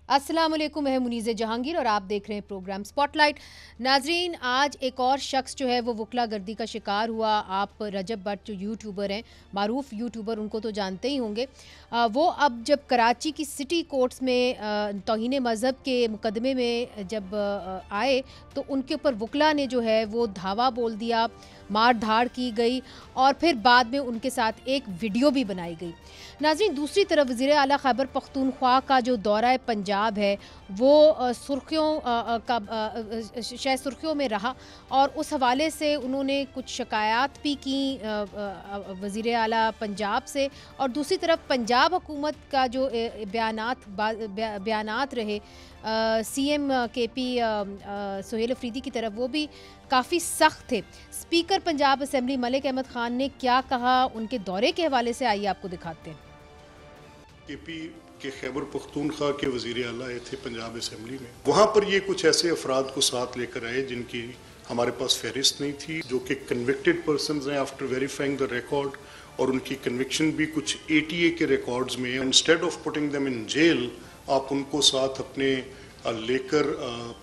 अस्सलाम वालेकुम, मैं मुनीज़ जहांगीर और आप देख रहे हैं प्रोग्राम स्पॉटलाइट। नाजरीन, आज एक और शख्स जो है वो वकला गर्दी का शिकार हुआ। आप रजब भट्ट जो यूट्यूबर हैं, मारूफ यूट्यूबर, उनको तो जानते ही होंगे। वो अब जब कराची की सिटी कोर्ट्स में तौहीन मज़हब के मुकदमे में जब आए तो उनके ऊपर वकला ने जो है वो धावा बोल दिया, मार धाड़ की गई और फिर बाद में उनके साथ एक वीडियो भी बनाई गई। नाज़रीन, दूसरी तरफ वज़ीर आला खैबर पख्तूनख्वा का जो दौरा पंजाब है वो शायद सुर्खियों में रहा और उस हवाले से उन्होंने कुछ शिकायत भी की वज़ीर आला पंजाब से। और दूसरी तरफ पंजाब हुकूमत का जो बयानात रहे सीएम केपी सुहेल अफरीदी की तरफ, वो भी काफ़ी सख्त थे। स्पीकर पंजाब असेंबली मलिक अहमद ख़ान ने क्या कहा उनके दौरे के हवाले से, आइए आपको दिखाते हैं। केपी के खैबर पख्तूनख्वा के वज़ीर आला आए थे पंजाब असेंबली में। वहाँ पर ये कुछ ऐसे अफराद को साथ लेकर आए जिनकी हमारे पास फहरिस्त नहीं थी, जो कि कन्विक्टेड पर्सनस हैं आफ्टर वेरीफाइंग द रिकॉर्ड, और उनकी कन्विक्शन भी कुछ एटीए के रिकॉर्ड्स में। Instead of putting them in jail, आप उनको साथ अपने लेकर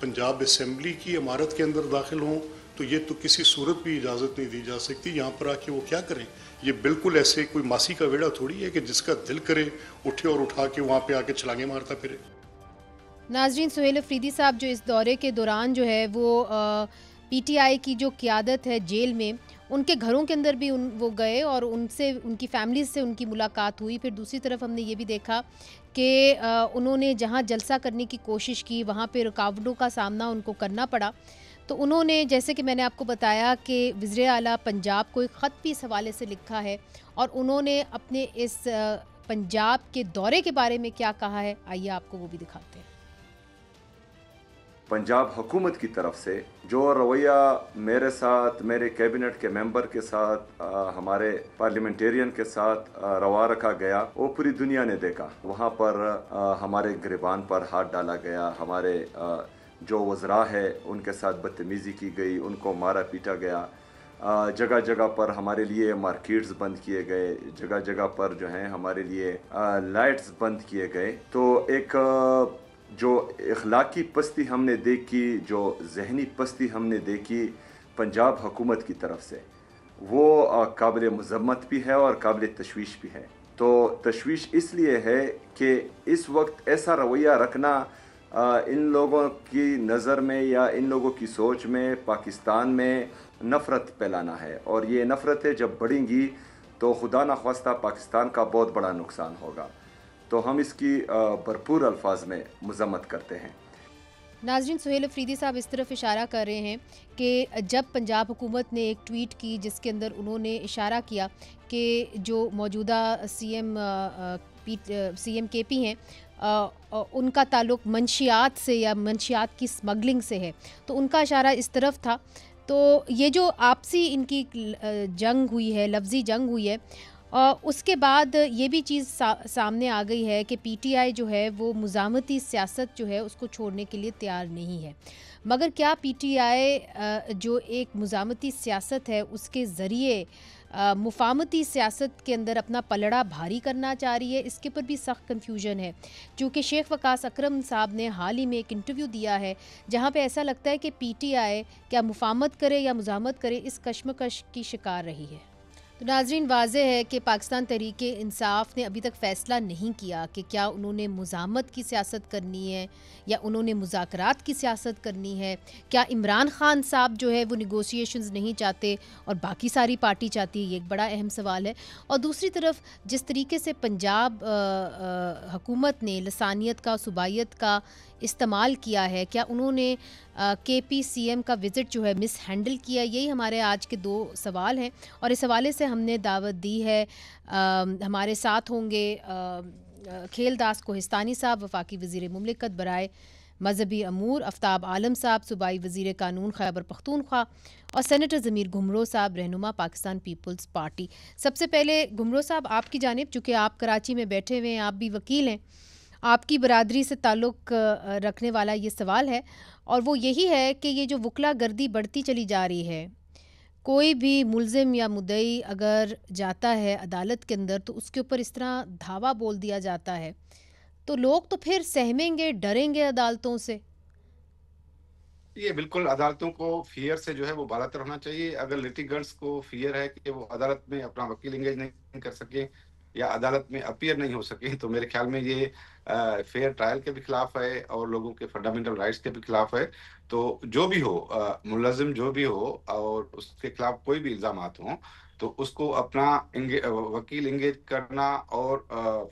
पंजाब असेंबली की इमारत के अंदर दाखिल हों, तो ये तो किसी सूरत भी इजाज़त नहीं दी जा सकती। यहाँ पर आके वो क्या करें? ये बिल्कुल ऐसे कोई मासी का वेड़ा थोड़ी है कि जिसका दिल करे उठे और उठा के वहाँ पे आके छलांगे मारता फिरे। नाजरीन, सुहेल अफरीदी साहब जो इस दौरे के दौरान जो है वो पीटीआई की जो क़यादत है जेल में, उनके घरों के अंदर भी वो गए और उनसे, उनकी फैमिली से उनकी मुलाकात हुई। फिर दूसरी तरफ हमने ये भी देखा कि उन्होंने जहाँ जलसा करने की कोशिश की वहाँ पे रुकावटों का सामना उनको करना पड़ा। तो उन्होंने, जैसे कि मैंने आपको बताया कि वज़ीर आला पंजाब को एक ख़त भी इस हवाले से लिखा है और उन्होंने अपने इस पंजाब के दौरे के बारे में क्या कहा है, आइए आपको वो भी दिखाते हैं। पंजाब हुकूमत की तरफ से जो रवैया मेरे साथ, मेरे कैबिनेट के मेंबर के साथ, हमारे पार्लियामेंटेरियन के साथ रवा रखा गया, वो पूरी दुनिया ने देखा। वहाँ पर हमारे गिरबान पर हाथ डाला गया, हमारे जो वज़रा है उनके साथ बदतमीज़ी की गई, उनको मारा पीटा गया। जगह जगह पर हमारे लिए मार्केट्स बंद किए गए, जगह जगह पर जो है हमारे लिए लाइट्स बंद किए गए। तो एक जो इखलाकी पस्ती हमने देखी, जो जहनी पस्ती हमने देखी पंजाब हुकूमत की तरफ से, वो काबिल मज़म्मत भी है और काबिल तशवीश भी है। तो तशवीश इसलिए है कि इस वक्त ऐसा रवैया रखना इन लोगों की नज़र में या इन लोगों की सोच में पाकिस्तान में नफ़रत फैलाना है, और ये नफ़रतें जब बढ़ेंगी तो खुदा न ख्वास्ता पाकिस्तान का बहुत बड़ा नुकसान होगा। तो हम इसकी भरपूर अल्फाज में मज़म्मत करते हैं। नाज़रीन, सुहेल अफरीदी साहब इस तरफ इशारा कर रहे हैं कि जब पंजाब हुकूमत ने एक ट्वीट की जिसके अंदर उन्होंने इशारा किया कि जो मौजूदा सीएम केपी हैं, उनका ताल्लुक़ मंशियात से या मंशियात की स्मगलिंग से है, तो उनका इशारा इस तरफ था। तो ये जो आपसी इनकी जंग हुई है, लफ्ज़ी जंग हुई है, उसके बाद ये भी चीज़ सामने आ गई है कि पीटीआई जो है वो मुज़ामती सियासत जो है उसको छोड़ने के लिए तैयार नहीं है। मगर क्या पीटीआई जो एक मुज़ामती सियासत है उसके ज़रिए मुफाहमती सियासत के अंदर अपना पलड़ा भारी करना चाह रही है? इसके ऊपर भी सख्त कन्फ्यूजन है, क्योंकि शेख वकास अकरम साहब ने हाल ही में एक इंटरव्यू दिया है जहाँ पे ऐसा लगता है कि पीटीआई क्या मुफाहमत करे या मुज़ाहमत करे, इस कश्मकश की शिकार रही है। तो नाज़रीन, वाज़ेह है कि पाकिस्तान तहरीक इंसाफ ने अभी तक फ़ैसला नहीं किया कि क्या उन्होंने मुज़ाहमत की सियासत करनी है या उन्होंने मुज़ाकरात की सियासत करनी है। क्या इमरान ख़ान साहब जो है वो नेगोशिएशंस नहीं चाहते और बाकी सारी पार्टी चाहती है, ये एक बड़ा अहम सवाल है। और दूसरी तरफ जिस तरीके से पंजाब हुकूमत ने लसानियत का, सूबाइयत का इस्तेमाल किया है, क्या उन्होंने केपी सीएम का विज़िट जो है मिस हैंडल किया? यही हमारे आज के दो सवाल हैं और इस हवाले से हमने दावत दी है। हमारे साथ होंगे खेलदास कोहिस्तानी साहब, वफाकी वज़ीर मुमलिकत बराए मजहबी अमूर, आफ्ताब आलम साहब, सूबाई वज़ीर कानून खैबर पख्तूनख्वा, और सेनेटर ज़मीर घुमरो साहब, रहनुमा पाकिस्तान पीपल्स पार्टी। सबसे पहले घुमरो साहब, आपकी जानिब, चूँकि आप कराची में बैठे हुए हैं, आप भी वकील हैं, आपकी बरादरी से ताल्लुक़ रखने वाला ये सवाल है और वो यही है कि ये जो वकला गर्दी बढ़ती चली जा रही है, कोई भी मुल्ज़िम या मुद्दई अगर जाता है अदालत के अंदर तो उसके ऊपर इस तरह धावा बोल दिया जाता है तो लोग तो फिर सहमेंगे, डरेंगे अदालतों से। ये बिल्कुल अदालतों को फियर से जो है वो बालातर होना चाहिए। अगर लिटिगेंट्स को फियर है कि वो अदालत में अपना वकील एंगेज नहीं कर सके या अदालत में अपीयर नहीं हो सके, तो मेरे ख्याल में ये फेयर ट्रायल के भी खिलाफ है और लोगों के फंडामेंटल राइट्स के भी खिलाफ है। तो जो भी हो, मुलजिम जो भी हो और उसके खिलाफ कोई भी इल्जामात हों, तो उसको अपना वकील एंगेज करना और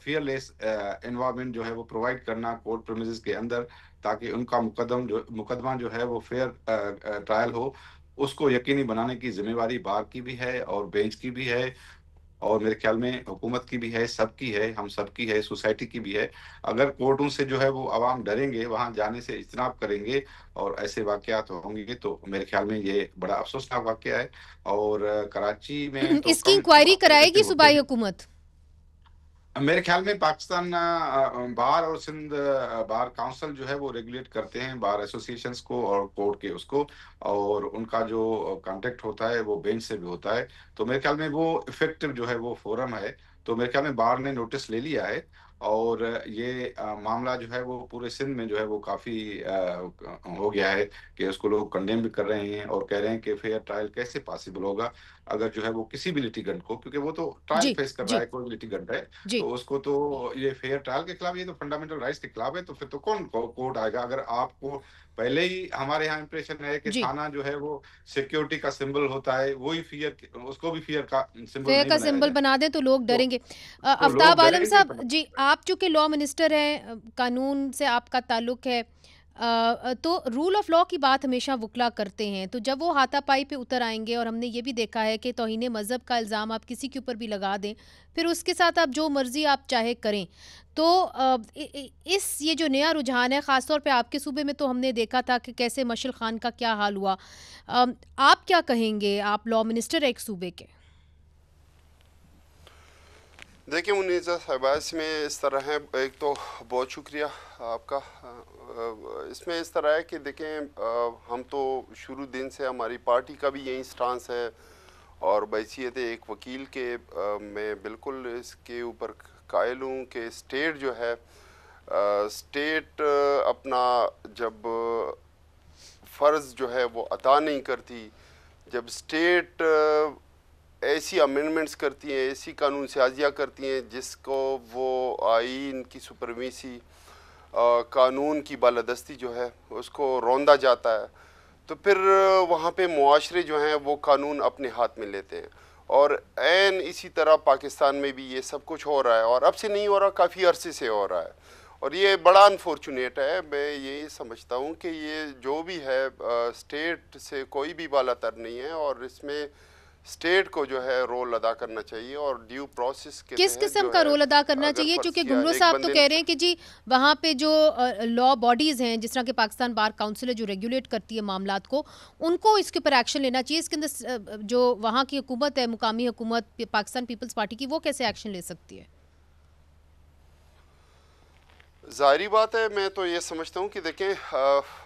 फियरलेस एनवायरनमेंट जो है वो प्रोवाइड करना कोर्ट प्रीमिसेस के अंदर, ताकि उनका मुकदमा जो है वो फेयर ट्रायल हो, उसको यकीनी बनाने की जिम्मेवारी बार की भी है और बेंच की भी है और मेरे ख्याल में हुकूमत की भी है, सबकी है, हम सबकी है, सोसाइटी की भी है। अगर कोर्टों से जो है वो आवाम डरेंगे, वहां जाने से इज्तनाब करेंगे और ऐसे वाकयात होंगे, तो मेरे ख्याल में ये बड़ा अफसोसनाक वाकया है। और कराची में तो इसकी कम इंक्वायरी मामले ऐसे कराएगी होते सूबाई हैं। हुकूमत? मेरे ख्याल में पाकिस्तान बार और सिंध बार काउंसिल जो है वो रेगुलेट करते हैं बार एसोसिएशंस को और कोर्ट के उसको, और उनका जो कांटेक्ट होता है वो बेंच से भी होता है। तो मेरे ख्याल में वो इफेक्टिव जो है वो फोरम है। तो मेरे ख्याल में बार ने नोटिस ले लिया है और ये मामला जो है वो पूरे सिंध में जो है वो काफी हो गया है कि उसको लोग कंडेम भी कर रहे हैं और कह रहे हैं कि फेयर ट्रायल कैसे पॉसिबल होगा अगर जो है वो किसी भी लिटिगेंट को, क्योंकि वो तो ट्रायल जी, फेस कर रहा जी, है, कोई भी लिटिगेंट है, जी। तो उसको तो ये फेयर ट्रायल के खिलाफ, ये तो फंडामेंटल राइट्स के खिलाफ है। तो फिर तो कौन कोर्ट आएगा? अगर आपको पहले ही हमारे यहाँ इंप्रेशन है कि जी। थाना जो है वो सिक्योरिटी का सिंबल होता है, वही फियर, उसको भी फियर का सिंबल फेयर नहीं का बनाया सिंबल जाए बना दें तो लोग तो डरेंगे। लोग आफ्ताब आलम डरेंगे। साहब जी, आप चूंकि लॉ मिनिस्टर हैं, कानून से आपका ताल्लुक है, तो रूल ऑफ लॉ की बात हमेशा वकला करते हैं, तो जब वो हाथापाई पे उतर आएंगे, और हमने ये भी देखा है कि तौहीन मज़हब का इल्ज़ाम आप किसी के ऊपर भी लगा दें, फिर उसके साथ आप जो मर्ज़ी आप चाहे करें, तो ये जो नया रुझान है, ख़ास तौर पे आपके सूबे में तो हमने देखा था कि कैसे मशल खान का क्या हाल हुआ। आप क्या कहेंगे? आप लॉ मिनिस्टर है एक सूबे के। देखिए मुनीज़ा साहिबा, इसमें इस तरह है, एक तो बहुत शुक्रिया आपका। इसमें इस तरह है कि देखें, हम तो शुरू दिन से हमारी पार्टी का भी यही स्टांस है और बैसियत एक वकील के मैं बिल्कुल इसके ऊपर कायल हूँ कि स्टेट जो है, स्टेट अपना जब फ़र्ज़ जो है वो अदा नहीं करती, जब स्टेट ऐसी अमेंडमेंट्स करती हैं, ऐसी कानून साजियाँ करती हैं जिसको वो आइन की सुपरवीसी, कानून की बालादस्ती जो है उसको रौंदा जाता है, तो फिर वहाँ पे मुआशरे जो हैं वो कानून अपने हाथ में लेते हैं। और ऐन इसी तरह पाकिस्तान में भी ये सब कुछ हो रहा है, और अब से नहीं हो रहा, काफ़ी अरसे से हो रहा है, और ये बड़ा अनफॉर्चुनेट है। मैं यही समझता हूँ कि ये जो भी है, स्टेट से कोई भी बालातर नहीं है, और इसमें स्टेट को जो है रोल अदा करना चाहिए और ड्यू प्रोसेस के किस तहत किस्म जो का है, रोल अदा करना अगर चाहिए? फर्ज चूंकि किया घुमरो एक साहब तो बंदे कह रहे हैं कि जी वहाँ पे जो लॉ बॉडीज़ हैं, जिस तरह के पाकिस्तान बार काउंसिल है जो रेगुलेट करती है मामलात को, उनको इसके ऊपर एक्शन लेना चाहिए। इसके अंदर जो वहाँ की हुकूमत है, मुकामी हुकूमत पाकिस्तान पीपल्स पार्टी की, वो कैसे एक्शन ले सकती है? ज़ाहिरी बात है, मैं तो ये समझता हूँ कि देखें,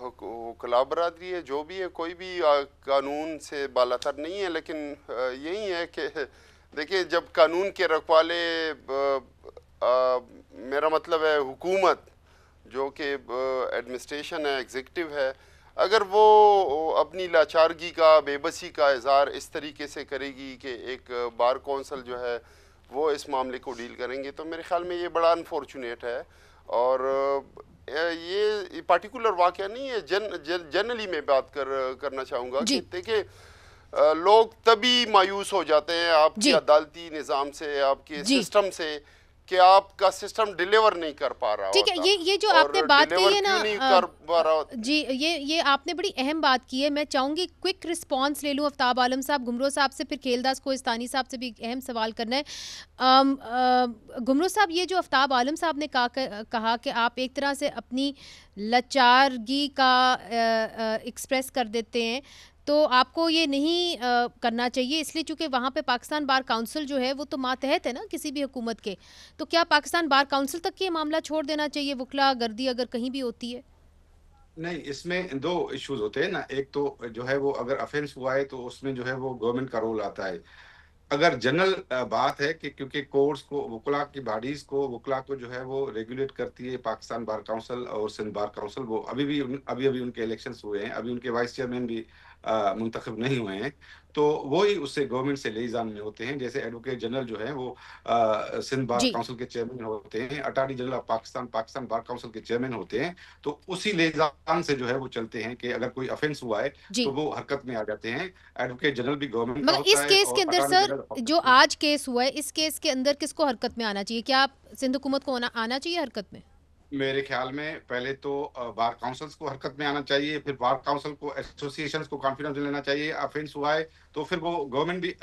वकला बरादरी है, जो भी है, कोई भी कानून से बालातर नहीं है, लेकिन यही है कि देखिए, जब कानून के रखवाले, मेरा मतलब है हुकूमत, जो कि एडमिनिस्ट्रेशन है, एग्जीक्यूटिव है, अगर वो अपनी लाचारगी का, बेबसी का इजहार इस तरीके से करेगी कि एक बार कौंसल जो है वो इस मामले को डील करेंगे, तो मेरे ख्याल में ये बड़ा अनफॉर्चुनेट है। और ये पार्टिकुलर वाक़या नहीं है, जनरली मैं बात करना चाहूँगा कि देखिए, लोग तभी मायूस हो जाते हैं आपके अदालती निज़ाम से, आपके सिस्टम से, कि आपका सिस्टम डिलीवर नहीं कर पा रहा। ठीक है, ये जो आपने बात कही है ना जी, ये आपने बड़ी अहम बात की है। मैं चाहूँगी क्विक रिस्पांस ले लूँ आफ्ताब आलम साहब, घुमरो साहब से, फिर खेलदास कोहिस्तानी साहब से भी अहम सवाल करना है। घुमरो साहब, ये जो आफ्ताब आलम साहब ने कहा कि आप एक तरह से अपनी लाचारगी का एक्सप्रेस कर देते हैं, तो आपको ये नहीं करना चाहिए, इसलिए चूंकि वहाँ पे पाकिस्तान बार काउंसिल जो है वो तो मातहत है ना किसी भी हुकूमत के, तो क्या पाकिस्तान बार काउंसिल तक ये मामला छोड़ देना चाहिए, वकला गर्दी अगर कहीं भी होती है? नहीं, इसमें दो इश्यूज होते हैं ना। एक तो जो है वो अगर अफेंस हुआ है तो उसमें जो है वो गवर्नमेंट का रोल आता है। अगर जनरल बात है कि क्योंकि कोर्ट्स को, वकला की बॉडीज को, वकला को जो है वो रेगुलेट करती है पाकिस्तान बार काउंसिल और सिंध बार काउंसिल। वो अभी अभी उनके इलेक्शंस हुए हैं, अभी उनके वाइस चेयरमैन भी मुंतखब नहीं हुए हैं, तो वो ही उससे गवर्नमेंट से लिएजान में होते हैं। जैसे एडवोकेट जनरल जो है वो सिंध बार जी काउंसिल के चेयरमैन होते हैं, attorney general of Pakistan Pakistan bar council के चेयरमैन होते हैं। तो उसी लिएजान से जो है वो चलते हैं कि अगर कोई ऑफेंस हुआ है जी। तो वो हरकत में आ जाते हैं। एडवोकेट जनरल भी गवर्नमेंट का मगर होता इस है केस के और अंदर अटॉर्नी सर, जनरल। जो आज केस हुआ है, इस केस के अंदर किसको हरकत में आना चाहिए? क्या आप सिंध हुकूमत को आना चाहिए हरकत में? मेरे ख्याल में पहले तो बार काउंसिल्स को हरकत में आना चाहिए, फिर बार काउंसिल को, एसोसिएशंस को कॉन्फिडेंस लेना चाहिए। ऑफेंस हुआ है तो फिर वो गवर्नमेंट भी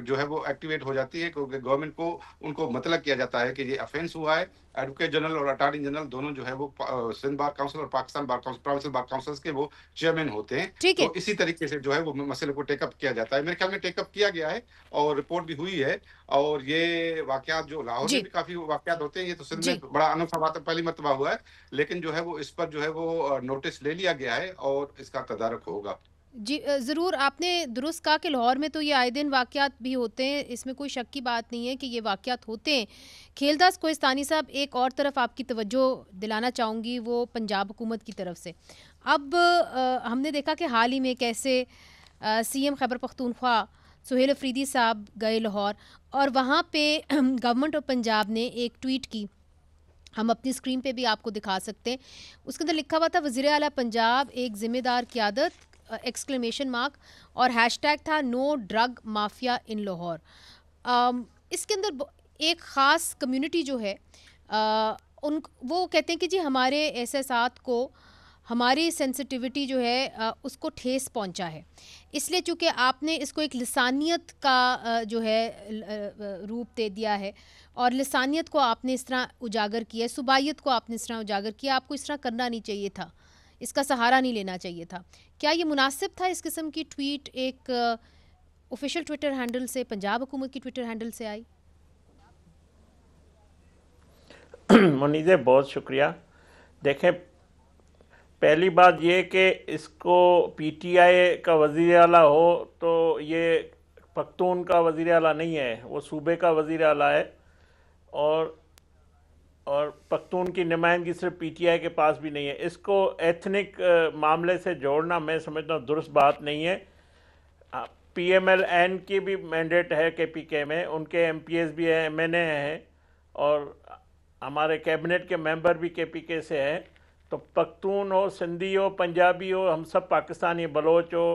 जो है वो एक्टिवेट हो जाती है, क्योंकि गवर्नमेंट को उनको मतलब किया जाता है कि ये ऑफेंस हुआ है। एडवोकेट जनरल और अटॉर्नी जनरल दोनों जो है वो सिंध बार काउंसिल और पाकिस्तान बार काउंसिल, प्रोविंशियल बार काउंसिल्स के वो चेयरमैन होते हैं। ठीक है। तो इसी तरीके से जो है वो मसले को टेकअप किया जाता है। मेरे ख्याल में टेकअप किया गया है और रिपोर्ट भी हुई है। और ये वाकयात जो लाहौर में जी भी काफी वाकयात होते हैं, ये तो सिंध में जी बड़ा अनोखा बात पहली मरतबा हुआ है। लेकिन जो है वो इस पर जो है वो नोटिस ले लिया गया है और इसका तदारक होगा। जी, ज़रूर आपने दुरुस्त कहा कि लाहौर में तो ये आए दिन वाक़यात भी होते हैं, इसमें कोई शक की बात नहीं है कि ये वाक़यात होते हैं। खेलदास कोहिस्तानी साहब, एक और तरफ आपकी तवज्जो दिलाना चाहूँगी, वो पंजाब हुकूमत की तरफ से। अब हमने देखा कि हाल ही में कैसे सीएम खैबर पख्तूनख्वा सुहेल अफरीदी साहब गए लाहौर, और वहाँ पे गवर्नमेंट ऑफ पंजाब ने एक ट्वीट की, हम अपनी स्क्रीन पे भी आपको दिखा सकते हैं। उसके अंदर लिखा हुआ था, वज़ीर आला पंजाब एक ज़िम्मेदार क़यादत, एक्सक्लेमेशन मार्क, और हैशटैग था नो ड्रग माफिया इन लाहौर। इसके अंदर एक ख़ास कम्युनिटी जो है, उन वो कहते हैं कि जी हमारे एहसासात को, हमारी सेंसिटिविटी जो है उसको ठेस पहुंचा है, इसलिए चूँकि आपने इसको एक लिसानियत का जो है रूप दे दिया है, और लिसानियत को आपने इस तरह उजागर किया, सूबाइयत को आपने इस तरह उजागर किया, आपको इस तरह करना नहीं चाहिए था, इसका सहारा नहीं लेना चाहिए था। क्या ये मुनासिब था इस किस्म की ट्वीट एक ऑफिशियल ट्विटर हैंडल से, पंजाब हुकूमत की ट्विटर हैंडल से आई? मुनीज़े बहुत शुक्रिया। देखें, पहली बात ये कि इसको पीटीआई का वज़ीर आला हो तो ये पख्तून का वज़ीर आला नहीं है, वो सूबे का वज़ीर आला है। और पख्तून की नुमाइंदगी सिर्फ पीटीआई के पास भी नहीं है। इसको एथनिक मामले से जोड़ना मैं समझता हूँ दुरुस्त बात नहीं है। पीएमएल-एन की भी मैंडेट है केपीके में, उनके एमपीएस भी हैं, एमएनए हैं, और हमारे कैबिनेट के मेंबर भी केपीके से हैं। तो पख्तून हो, सिंधी हो, पंजाबी हो, हम सब पाकिस्तानी, बलोच हो,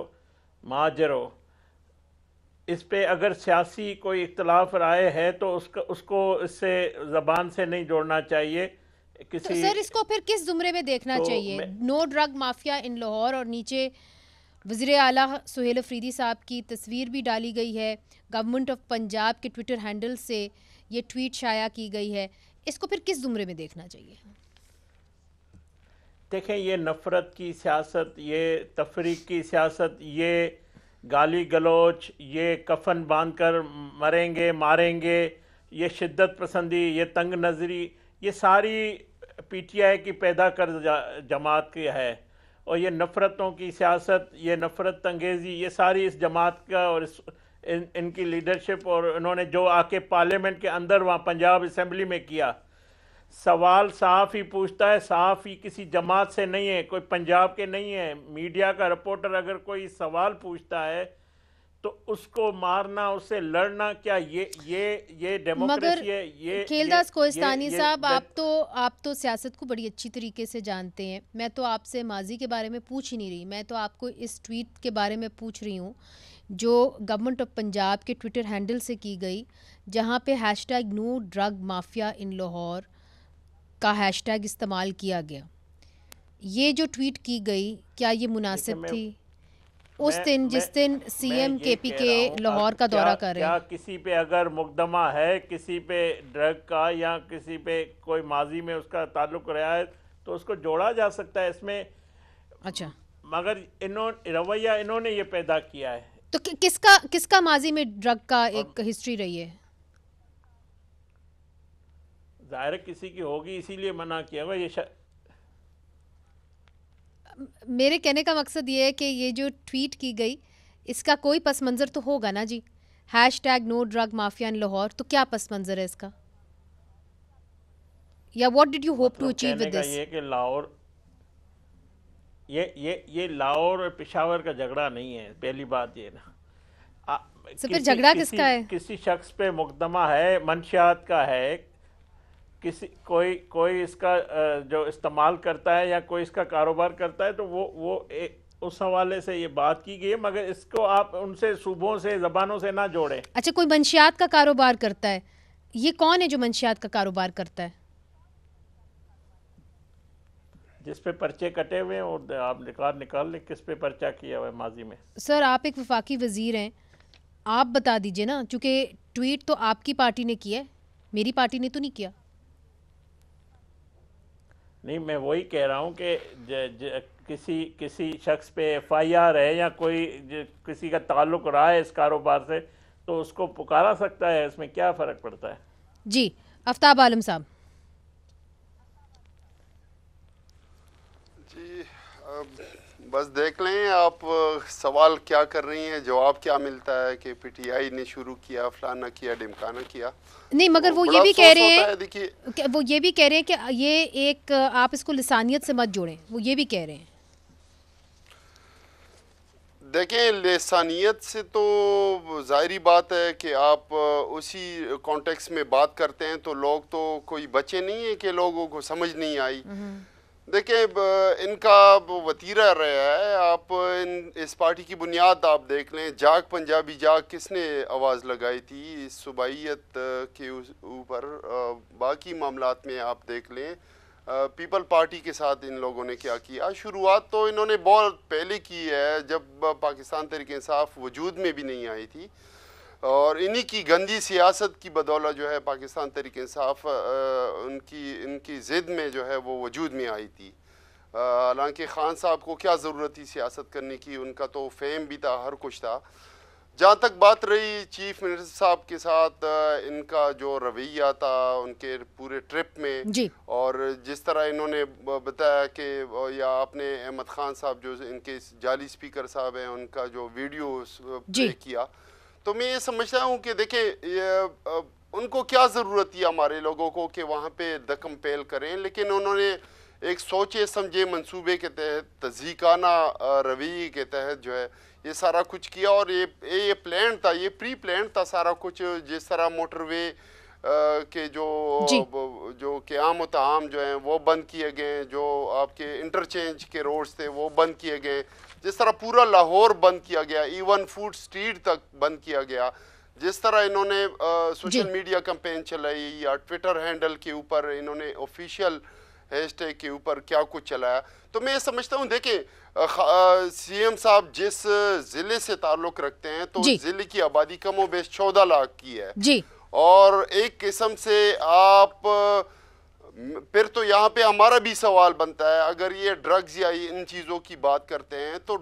महाजर हो, इस पे अगर सियासी कोई इख्तलाफ राय है तो उसको इससे ज़बान से नहीं जोड़ना चाहिए किसी। तो सर इसको फिर किस जुमरे में देखना तो चाहिए? नो ड्रग माफिया इन लाहौर, और नीचे वज़ीर आला सुहेल अफरीदी साहब की तस्वीर भी डाली गई है, गवर्नमेंट ऑफ पंजाब के ट्विटर हैंडल से ये ट्वीट शाया की गई है, इसको फिर किस जुमरे में देखना चाहिए? देखें, ये नफ़रत की सियासत, ये तफरीक की सियासत, ये गाली गलोच, ये कफन बांध कर मरेंगे मारेंगे, ये शिद्दत पसंदी, ये तंग नज़री, ये सारी पीटीआई की पैदा कर जमात की है। और ये नफ़रतों की सियासत, ये नफ़रत अंगेज़ी, ये सारी इस जमात का और इनकी लीडरशिप, और इन्होंने जो आके पार्लियामेंट के अंदर वहाँ पंजाब असम्बली में किया। सवाल साफ ही पूछता है, साफ ही किसी जमात से नहीं है, कोई पंजाब के नहीं है। मीडिया का रिपोर्टर अगर कोई सवाल पूछता है तो उसको मारना, उससे लड़ना, क्या ये डेमोक्रेसी है? ये खेलदास कोहिस्तानी साहब, आप तो सियासत को बड़ी अच्छी तरीके से जानते हैं। मैं तो आपसे माजी के बारे में पूछ ही नहीं रही, मैं तो आपको इस ट्वीट के बारे में पूछ रही हूँ जो गवर्नमेंट ऑफ पंजाब के ट्विटर हैंडल से की गई, जहाँ पे हैशटैग नो ड्रग माफिया इन लाहौर का हैशटैग इस्तेमाल किया गया। ये जो ट्वीट की गई, क्या ये मुनासिब थी उस दिन जिस दिन सीएम केपीके लाहौर का दौरा कर रहे हैं? क्या किसी पे अगर मुकदमा है किसी पे ड्रग का, या किसी पे कोई माजी में उसका ताल्लुक रहा है, तो उसको जोड़ा जा सकता है इसमें। अच्छा, मगर रवैया इन्होंने ये पैदा किया है। तो किसका माजी में ड्रग का एक हिस्ट्री रही है? जाहिर किसी की होगी, इसीलिए मना किया हुआ। ये मेरे कहने का मकसद ये है कि ये जो ट्वीट की गई, इसका कोई पस मंज़र तो होगा ना जी। #No Drug Mafia in Lahore, तो क्या पस मंज़र है इसका, या what did you hope to achieve with this? ये कि लाहौर, ये लाहौर और पेशावर का झगड़ा नहीं है, पहली बात ये ना। तो फिर झगड़ा किसका है? किसी शख्स पे मुकदमा है, मंशियात का है, किसी कोई इसका जो इस्तेमाल करता है या कोई इसका कारोबार करता है, तो वो उस हवाले से ये बात की गई है, मगर इसको आप उनसे सूबों से, ज़बानों से ना जोड़ें। अच्छा, कोई मंशियात का कारोबार करता है, ये कौन है जो मंशियात का कारोबार करता है? जिस पे पर्चे कटे हुए हैं और आप निकाल लें किस पे पर्चा किया हुआ है माजी में। सर, आप एक वफाकी वज़ीर हैं, आप बता दीजिए ना, चूँकि ट्वीट तो आपकी पार्टी ने किया है, मेरी पार्टी ने तो नहीं किया। नहीं, मैं वही कह रहा हूँ कि किसी शख्स पे FIR है या कोई किसी का ताल्लुक रहा है इस कारोबार से, तो उसको पुकारा सकता है, इसमें क्या फ़र्क पड़ता है? जी, आफ्ताब आलम साहब। जी, बस देख लें आप सवाल क्या कर रही हैं, जवाब क्या मिलता है कि PTI ने शुरू किया, फलाना किया, ढिमकाना किया। नहीं, मगर तो वो ये बड़ा भी कह रहे अफसोस होता है, हैं, देखिए वो ये भी कह रहे हैं कि ये एक, आप इसको लिसानियत से मत जोड़ें, वो ये भी कह रहे हैं। देखें, लिसानियत से तो ज़ाहिरी बात है कि आप उसी कॉन्टेक्स्ट में बात करते हैं तो लोग तो कोई बचे नहीं है कि लोगों को समझ नहीं आई। देखें, इनका वतीरा रहा है, आप इस पार्टी की बुनियाद आप देख लें, जाग पंजाबी जाग किसने आवाज़ लगाई थी इस सूबाइयत के ऊपर। बाकी मामलात में आप देख लें, पीपल पार्टी के साथ इन लोगों ने क्या किया। शुरुआत तो इन्होंने बहुत पहले की है, जब पाकिस्तान तहरीक इंसाफ वजूद में भी नहीं आई थी, और इन्हीं की गंदी सियासत की बदौलत जो है पाकिस्तान तहरीक इंसाफ इनकी ज़िद में जो है वो वजूद में आई थी। हालांकि ख़ान साहब को क्या ज़रूरत थी सियासत करने की, उनका तो फेम भी था, हर कुछ था। जहाँ तक बात रही चीफ मिनिस्टर साहब के साथ इनका जो रवैया था उनके पूरे ट्रिप में जी। और जिस तरह इन्होंने बताया कि, या आपने अहमद खान साहब जो इनके जाली स्पीकर साहब हैं उनका जो वीडियो प्ले किया, तो मैं ये समझता हूँ कि देखिए उनको क्या ज़रूरत थी हमारे लोगों को कि वहाँ पे दकम पेल करें, लेकिन उन्होंने एक सोचे समझे मंसूबे के तहत, तज़ीकाना रवैये के तहत जो है ये सारा कुछ किया। और ये प्लान था, ये प्री प्लान था सारा कुछ। जिस तरह मोटरवे के जो क़याम ताम जो हैं वो बंद किए गए, जो आपके इंटरचेंज के रोड्स थे वो बंद किए गए, जिस तरह पूरा लाहौर बंद किया गया, इवन फूड स्ट्रीट तक बंद किया गया, जिस तरह इन्होंने सोशल मीडिया कैंपेन चलाई या ट्विटर हैंडल के ऊपर इन्होंने ऑफिशियल हैशटैग के ऊपर क्या कुछ चलाया, तो मैं समझता हूँ देखें CM साहब जिस ज़िले से ताल्लुक़ रखते हैं तो ज़िले की आबादी कम बेश 14 लाख की है जी। और एक किस्म से आप फिर तो यहाँ पे हमारा भी सवाल बनता है, अगर ये ड्रग्स या इन चीज़ों की बात करते हैं तो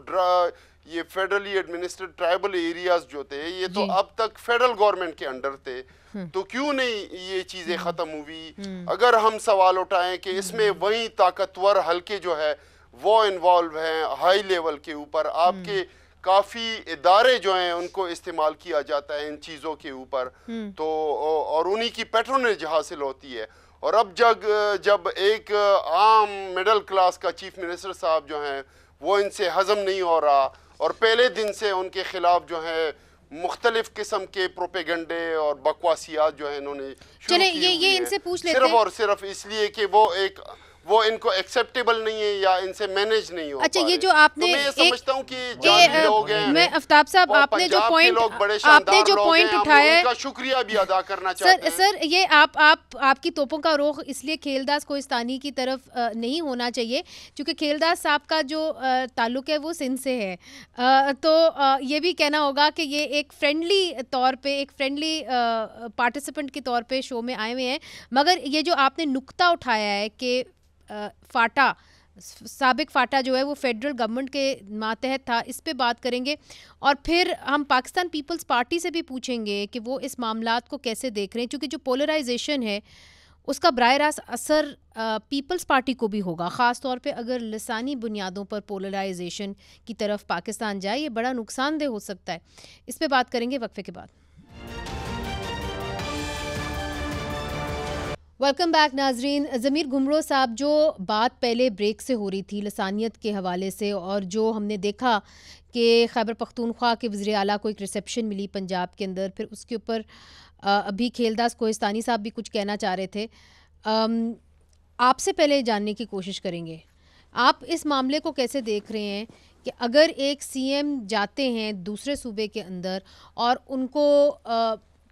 ये फेडरली एडमिनिस्ट्रेटेड ट्राइबल एरियाज जो थे ये तो अब तक फेडरल गवर्नमेंट के अंडर थे, तो क्यों नहीं ये चीज़ें ख़त्म हुई। अगर हम सवाल उठाएं कि इसमें वही ताकतवर हल्के जो है वो इन्वॉल्व हैं हाई लेवल के ऊपर, आपके काफ़ी इदारे जो हैं उनको इस्तेमाल किया जाता है इन चीज़ों के ऊपर, तो और उन्हीं की पैट्रोनेज हासिल होती है। और अब जब एक आम मिडिल क्लास का चीफ मिनिस्टर साहब जो हैं वो इनसे हजम नहीं हो रहा और पहले दिन से उनके खिलाफ जो है मुख्तलिफ किस्म के प्रोपेगंडे और बकवासियात जो है इन्होंने चले ये इनसे पूछ लेते सिर्फ और सिर्फ इसलिए कि वो इनको एक्सेप्टेबल नहीं है या इनसे मैनेज नहीं हो। अच्छा, ये जो आपने तो मैं समझता हूँ कि जानी लोग हैं, मैं आफ्ताब साहब आपने जो पॉइंट उठाया है उनका शुक्रिया भी अदा करना चाहते हैं। सर ये आपकी तोपों का रुख इसलिए खेलदास कोहिस्तानी की तरफ नहीं होना चाहिए क्योंकि खेलदास साहब का जो ताल्लुक है वो सिंध से है, तो ये भी कहना होगा कि ये एक फ्रेंडली तौर पे, एक फ्रेंडली पार्टिसिपेंट के तौर पे शो में आए हुए हैं। मगर ये जो आपने नुक्ता उठाया है कि फाटा, साबिक फाटा जो है वो फेडरल गवर्नमेंट के मातहत था, इस पे बात करेंगे और फिर हम पाकिस्तान पीपल्स पार्टी से भी पूछेंगे कि वो इस मामलात को कैसे देख रहे हैं, क्योंकि जो पोलराइजेशन है उसका बराह रास्त असर पीपल्स पार्टी को भी होगा, ख़ास तौर पे अगर लसानी बुनियादों पर पोलराइजेशन की तरफ पाकिस्तान जाए, ये बड़ा नुकसानदेह हो सकता है। इस पे बात करेंगे वक्फे के बाद। वेलकम बैक नाजरीन। ज़मीर घुमरो साहब, जो बात पहले ब्रेक से हो रही थी लसानियत के हवाले से, और जो हमने देखा कि खैबर पख्तूनख्वा के वज़ीर आला को एक रिसेप्शन मिली पंजाब के अंदर, फिर उसके ऊपर अभी खेलदास कोहिस्तानी साहब भी कुछ कहना चाह रहे थे। आपसे पहले जानने की कोशिश करेंगे, आप इस मामले को कैसे देख रहे हैं कि अगर एक सीएम जाते हैं दूसरे सूबे के अंदर और उनको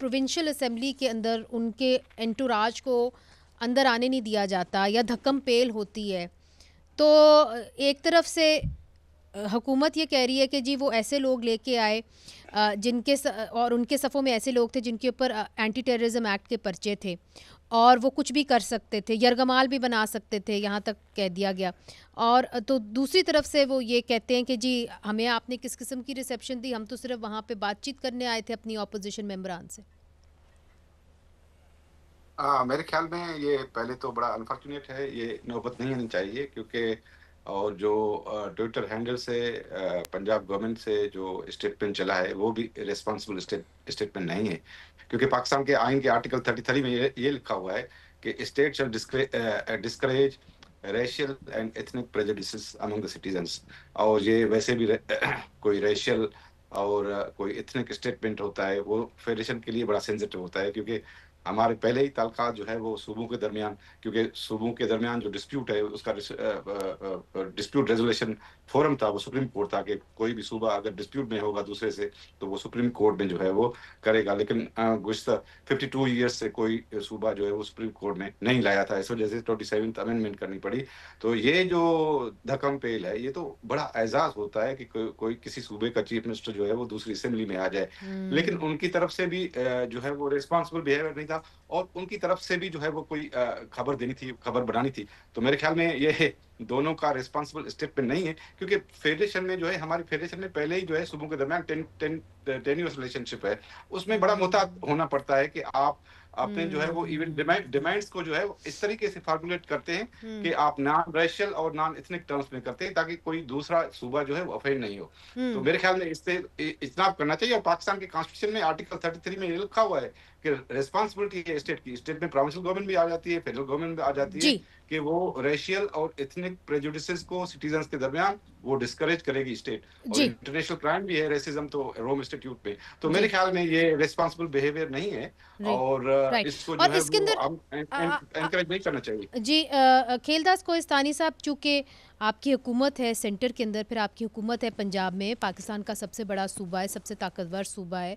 प्रोविंशियल असेंबली के अंदर उनके एंटुराज को अंदर आने नहीं दिया जाता या धक्कम पेल होती है, तो एक तरफ से हुकूमत ये कह रही है कि जी वो ऐसे लोग लेके आए और उनके सफ़ों में ऐसे लोग थे जिनके ऊपर एंटी टेररिज्म एक्ट के पर्चे थे और वो कुछ भी कर सकते थे, यरगमाल भी बना सकते थे, यहाँ तक कह दिया गया। और तो दूसरी तरफ से वो ये कहते हैं कि जी हमें आपने किस किस्म की रिसेप्शन दी, हम तो सिर्फ वहाँ पे बातचीत करने आए थे अपनी ऑपोजिशन मेंबरान से। मेरे ख्याल में ये पहले तो बड़ा अनफॉर्चुनेट है, ये नौबत नहीं आनी चाहिए, क्योंकि और जो ट्विटर हैंडल से पंजाब गवर्नमेंट से जो स्टेटमेंट चला है वो भी रिस्पॉन्सिबल स्टेटमेंट नहीं है, क्योंकि पाकिस्तान के आइन के आर्टिकल 33 में ये लिखा हुआ है कि state shall discourage racial and ethnic prejudices among the citizens. और ये वैसे भी कोई रेशियल और कोई एथनिक स्टेटमेंट होता है वो फेडरेशन के लिए बड़ा सेंसिटिव होता है, क्योंकि हमारे पहले ही ताल्लुकात जो है वो सूबों के दरमियान, क्योंकि सूबों के दरमियान जो डिस्प्यूट है उसका डिस्प्यूट रेजोल्यूशन फोरम था, वो सुप्रीम कोर्ट था कि कोई भी सूबा अगर डिस्प्यूट में होगा दूसरे से तो वो सुप्रीम कोर्ट में जो है वो करेगा। लेकिन गुज़श्ता 52 ईयर्स से कोई सूबा जो है वो सुप्रीम कोर्ट में नहीं लाया था, इस वजह से 27th अमेंडमेंट करनी पड़ी। तो ये जो धक्कम पेल है ये तो बड़ा एजाज होता है कि कोई किसी सूबे का चीफ मिनिस्टर जो है वो दूसरी असेंबली में आ जाए, लेकिन उनकी तरफ से भी जो है वो रिस्पॉन्सिबल बिहेवियर नहीं था और उनकी तरफ से भी जो है वो कोई खबर देनी थी, खबर बनानी थी। तो मेरे ख्याल में ये दोनों का रिस्पॉन्सिबल स्टेटमेंट नहीं है, क्योंकि फेडरेशन में जो है, हमारी फेडरेशन में पहले ही जो है सूबों के दरमियान 10 इयर्स रिलेशनशिप है, उसमें बड़ा मुहतात होना पड़ता है कि आप अपने जो है वो इवन डिमांड्स को जो है इस तरीके से फार्मुलेट करते हैं कि आप नॉन रेशियल और नॉन एथनिक टर्म्स में करते हैं ताकि कोई दूसरा सूबा जो है वो अफेंड नहीं हो। तो मेरे ख्याल में इससे इज्तनाब करना चाहिए। और पाकिस्तान के कॉन्स्टिट्यूशन में आर्टिकल 33 में ये लिखा हुआ है कि रिस्पॉन्सिबिलिटी है स्टेट की, स्टेट में प्रोविंशियल गवर्नमेंट भी आ जाती है, फेडरल गवर्नमेंट भी आ जाती है कि वो रेशियल और एथनिक प्रेजुडिसेस को सिटीजन्स के दरमियान वो डिस्करेज करेगी स्टेट। और इंटरनेशनल क्राइम भी है रेसिज्म, तो रोम इंस्टीट्यूट में। तो मेरे ख्याल में ये रिस्पॉन्सिबल बिहेवियर नहीं है और इसको जो है वो एनकरेज नहीं करना चाहिए। जी खेलदास कोहिस्तानी साहब, चूँकि आपकी हुकूमत है सेंटर के अंदर, फिर आपकी हुकूमत है पंजाब में, पाकिस्तान का सबसे बड़ा सूबा है, सबसे ताकतवर सूबा है,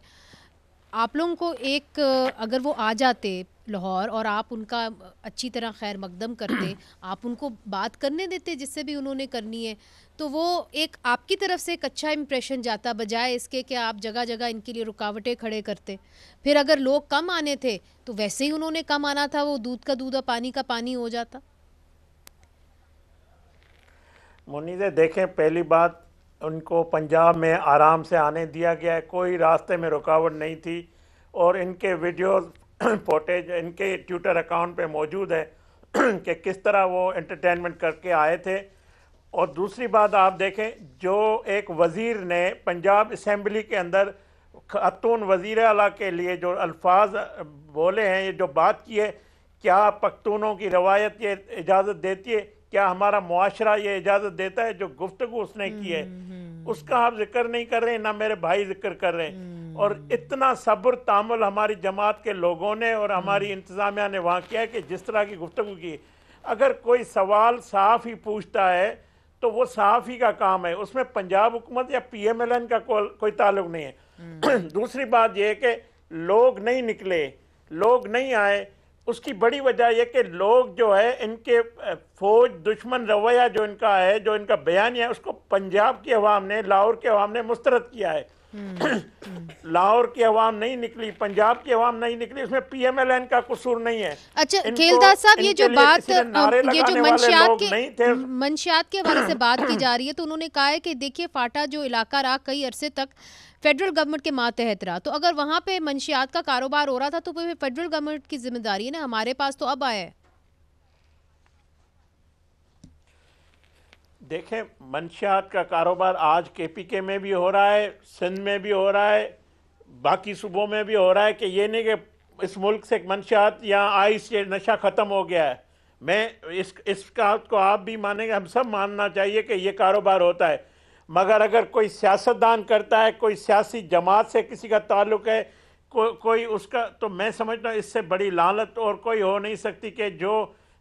आप लोगों को एक अगर वो आ जाते लाहौर और आप उनका अच्छी तरह खैर मकदम करते, आप उनको बात करने देते जिससे भी उन्होंने करनी है, तो वो एक आपकी तरफ से एक अच्छा इंप्रेशन जाता, बजाय इसके कि आप जगह जगह इनके लिए रुकावटें खड़े करते। फिर अगर लोग कम आने थे तो वैसे ही उन्होंने कम आना था, वो दूध का दूध और पानी का पानी हो जाता। मुनीज़े देखें, पहली बात उनको पंजाब में आराम से आने दिया गया है, कोई रास्ते में रुकावट नहीं थी और इनके वीडियोस फुटेज इनके ट्विटर अकाउंट पे मौजूद है कि किस तरह वो एंटरटेनमेंट करके आए थे। और दूसरी बात आप देखें, जो एक वज़ीर ने पंजाब असम्बली के अंदर खातून वज़ीर आला के लिए जो अल्फाज बोले हैं, ये जो बात की है, क्या पख्तूनों की रवायत ये इजाज़त देती है, क्या हमारा मुआशरा ये इजाज़त देता है? जो गुफ्तगू उसने की है उसका आप जिक्र नहीं कर रहे हैं, ना मेरे भाई जिक्र कर रहे हैं। और इतना सब्र तामुल हमारी जमात के लोगों ने और हमारी इंतज़ामिया ने वहाँ किया है कि जिस तरह की गुफ्तगू की, अगर कोई सवाल साफ ही पूछता है तो वो साफ ही का काम है, उसमें पंजाब हुकूमत या PMLN का कोई ताल्लुक नहीं है। दूसरी बात यह है कि लोग नहीं निकले, लोग नहीं आए, उसकी बड़ी वजह यह कि लोग जो है इनके फौज दुश्मन रवैया जो इनका है, जो इनका बयान है, उसको पंजाब की अवाम ने, लाहौर की अवाम ने मुस्तरद किया है। लाहौर की अवाम नहीं निकली, पंजाब की अवाम नहीं निकली, उसमें PMLN का कसूर नहीं है। अच्छा खेलदास साहब, ये जो बात, ये जो मंशियात के हवाले से बात की जा रही है, तो उन्होंने कहा है कि देखिए फाटा जो इलाका रहा कई अरसे तक फेडरल गवर्नमेंट के मातहत रहा, तो अगर वहाँ पे मंशियात का कारोबार हो रहा था तो फिर फेडरल गवर्नमेंट की जिम्मेदारी है ना, हमारे पास तो अब आया है। देखें, मंशियात का कारोबार आज KPK में भी हो रहा है, सिंध में भी हो रहा है, बाकी सूबों में भी हो रहा है, कि ये नहीं कि इस मुल्क से मंशियात या आइस ये नशा ख़त्म हो गया है। मैं इस बात को आप भी मानेंगे, हम सब मानना चाहिए कि ये कारोबार होता है, मगर अगर कोई सियासतदान करता है, कोई सियासी जमात से किसी का ताल्लुक है, कोई उसका, तो मैं समझता हूँ इससे बड़ी लानत और कोई हो नहीं सकती कि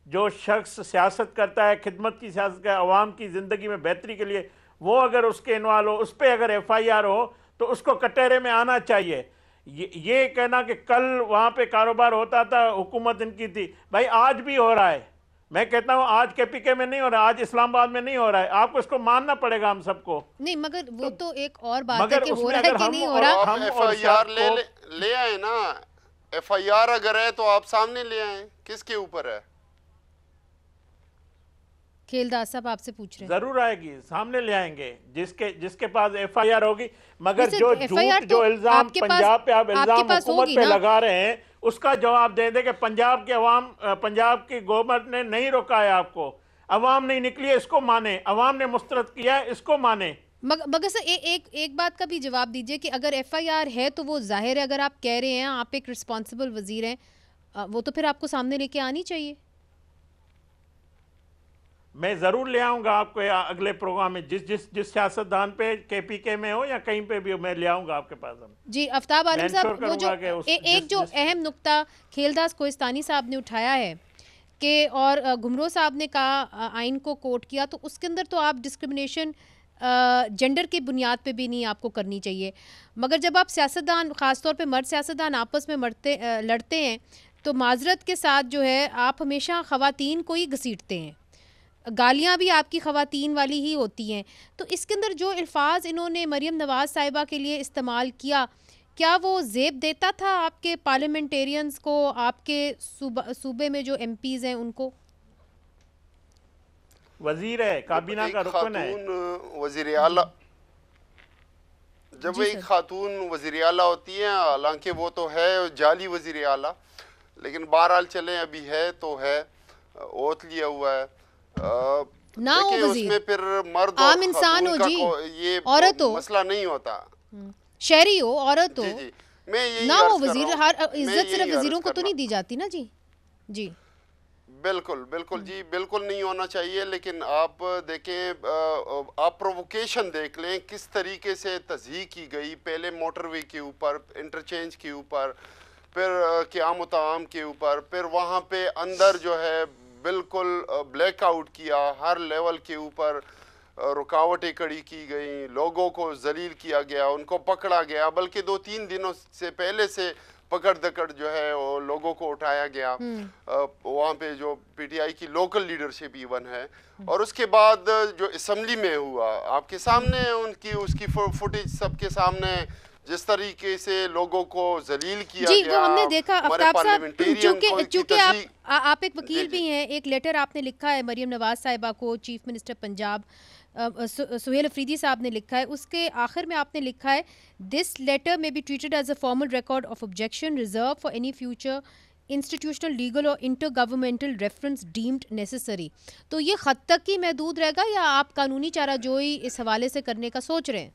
जो शख्स सियासत करता है, खिदमत की सियासत का, अवाम की ज़िंदगी में बेहतरी के लिए, वो अगर उसके इन्वॉल्व हो, उस पर अगर FIR हो तो उसको कटहरे में आना चाहिए। ये कहना कि कल वहाँ पे कारोबार होता था, हुकूमत इनकी थी, भाई आज भी हो रहा है। मैं कहता हूँ आज KPK में नहीं हो रहा, आज इस्लामाबाद में नहीं हो रहा है, आपको इसको मानना पड़ेगा हम सबको। नहीं, मगर वो तो एक और बात है कि हो रहा है कि नहीं हो रहा। हम FIR ले आए ना, FIR अगर है तो आप सामने ले आए, किसके ऊपर है? खेलदास साहब आपसे पूछ रहे हैं। जरूर आएगी, सामने ले आएंगे जिसके पास FIR होगी, मगर जो FIR जो इल्जाम पंजाब पे आप इल्जाम हुकूमत पे लगा रहे हैं उसका जवाब दे दे कि पंजाब के अवाम, पंजाब की गवर्नमेंट ने नहीं रोका है आपको, अवाम नहीं निकली है, इसको माने, अवाम ने मुस्तरद किया है, इसको माने। मगर सर एक बात का भी जवाब दीजिए कि अगर FIR है तो वो जाहिर है, अगर आप कह रहे हैं आप एक रिस्पॉन्सिबल वजीर हैं, वो तो फिर आपको सामने लेके आनी चाहिए। मैं जरूर ले आऊंगा आपको अगले प्रोग्राम में, जिस सियासतदान पे KPK में हो या कहीं पे भी हो, मैं ले आऊंगा आपके पास। हम जी आफ्ताब आलम साहब, वो जो एक जो अहम नुक्ता खेलदास कोहिस्तानी साहब ने उठाया है कि और घुमरो साहब ने कहा, आइन को कोट किया, तो उसके अंदर तो आप डिस्क्रिमिनेशन जेंडर की बुनियाद पे भी नहीं आपको करनी चाहिए, मगर जब आप सियासतदान, ख़ासतौर पे मर्द सियासतदान आपस में लड़ते हैं तो माजरत के साथ जो है आप हमेशा ख़वातीन को ही घसीटते हैं, गालियाँ भी आपकी ख़वातीन वाली ही होती हैं। तो इसके अंदर जो अल्फाज इन्होंने मरीम नवाज़ साहिबा के लिए इस्तेमाल किया, क्या वो ज़ेब देता था आपके पार्लियामेंटेरियंस को, आपके सूबे में जो MPs हैं उनको? वजीर है, काबीना का रुकन है, वजीर आला, जब एक खातून वजीर आला होती है, हालांकि वो तो है जाली वजीर आला, लेकिन बहरहाल चले अभी है तो है, ओत लिया हुआ है ना हो वजीर, उसमें फिर मर्द आम इंसान हो जी, ये औरत हो, मसला नहीं होता, शहरी हो, औरत हो, मैं यही ना हो वजीर, हर इज्जत सिर्फ वजीरों को तो नहीं दी जाती ना जी। जी बिल्कुल बिल्कुल जी, बिल्कुल नहीं होना चाहिए, लेकिन आप देखें, आप प्रोवोकेशन देख लें किस तरीके से तज़हीक की गई, पहले मोटरवे के ऊपर, इंटरचेंज के ऊपर, फिर क़याम ताम के ऊपर, फिर वहाँ पे अंदर जो है बिल्कुल ब्लैकआउट किया, हर लेवल के ऊपर रुकावटें खड़ी की गई, लोगों को जलील किया गया, उनको पकड़ा गया, बल्कि 2-3 दिनों से पहले से पकड़ दकड़ जो है वो लोगों को उठाया गया, वहाँ पे जो PTI की लोकल लीडरशिप इवन है, और उसके बाद जो असम्बली में हुआ आपके सामने, उनकी उसकी फुटेज सबके सामने, जिस तरीके से लोगों को जलील किया जी, गया, वो हमने देखा। आफ्ताब साहब, चूंकि आप एक वकील भी हैं, एक लेटर आपने लिखा है मरीम नवाज साहिबा को, चीफ मिनिस्टर पंजाब सुहेल अफरीदी साहब ने लिखा है, उसके आखिर में आपने लिखा है, दिस लेटर में be treated as a formal record of objection reserve for any future institutional legal और inter governmental reference deemed necessary. तो ये ख़त तक ही महदूद रहेगा या आप कानूनी चाराजोई इस हवाले से करने का सोच रहे हैं?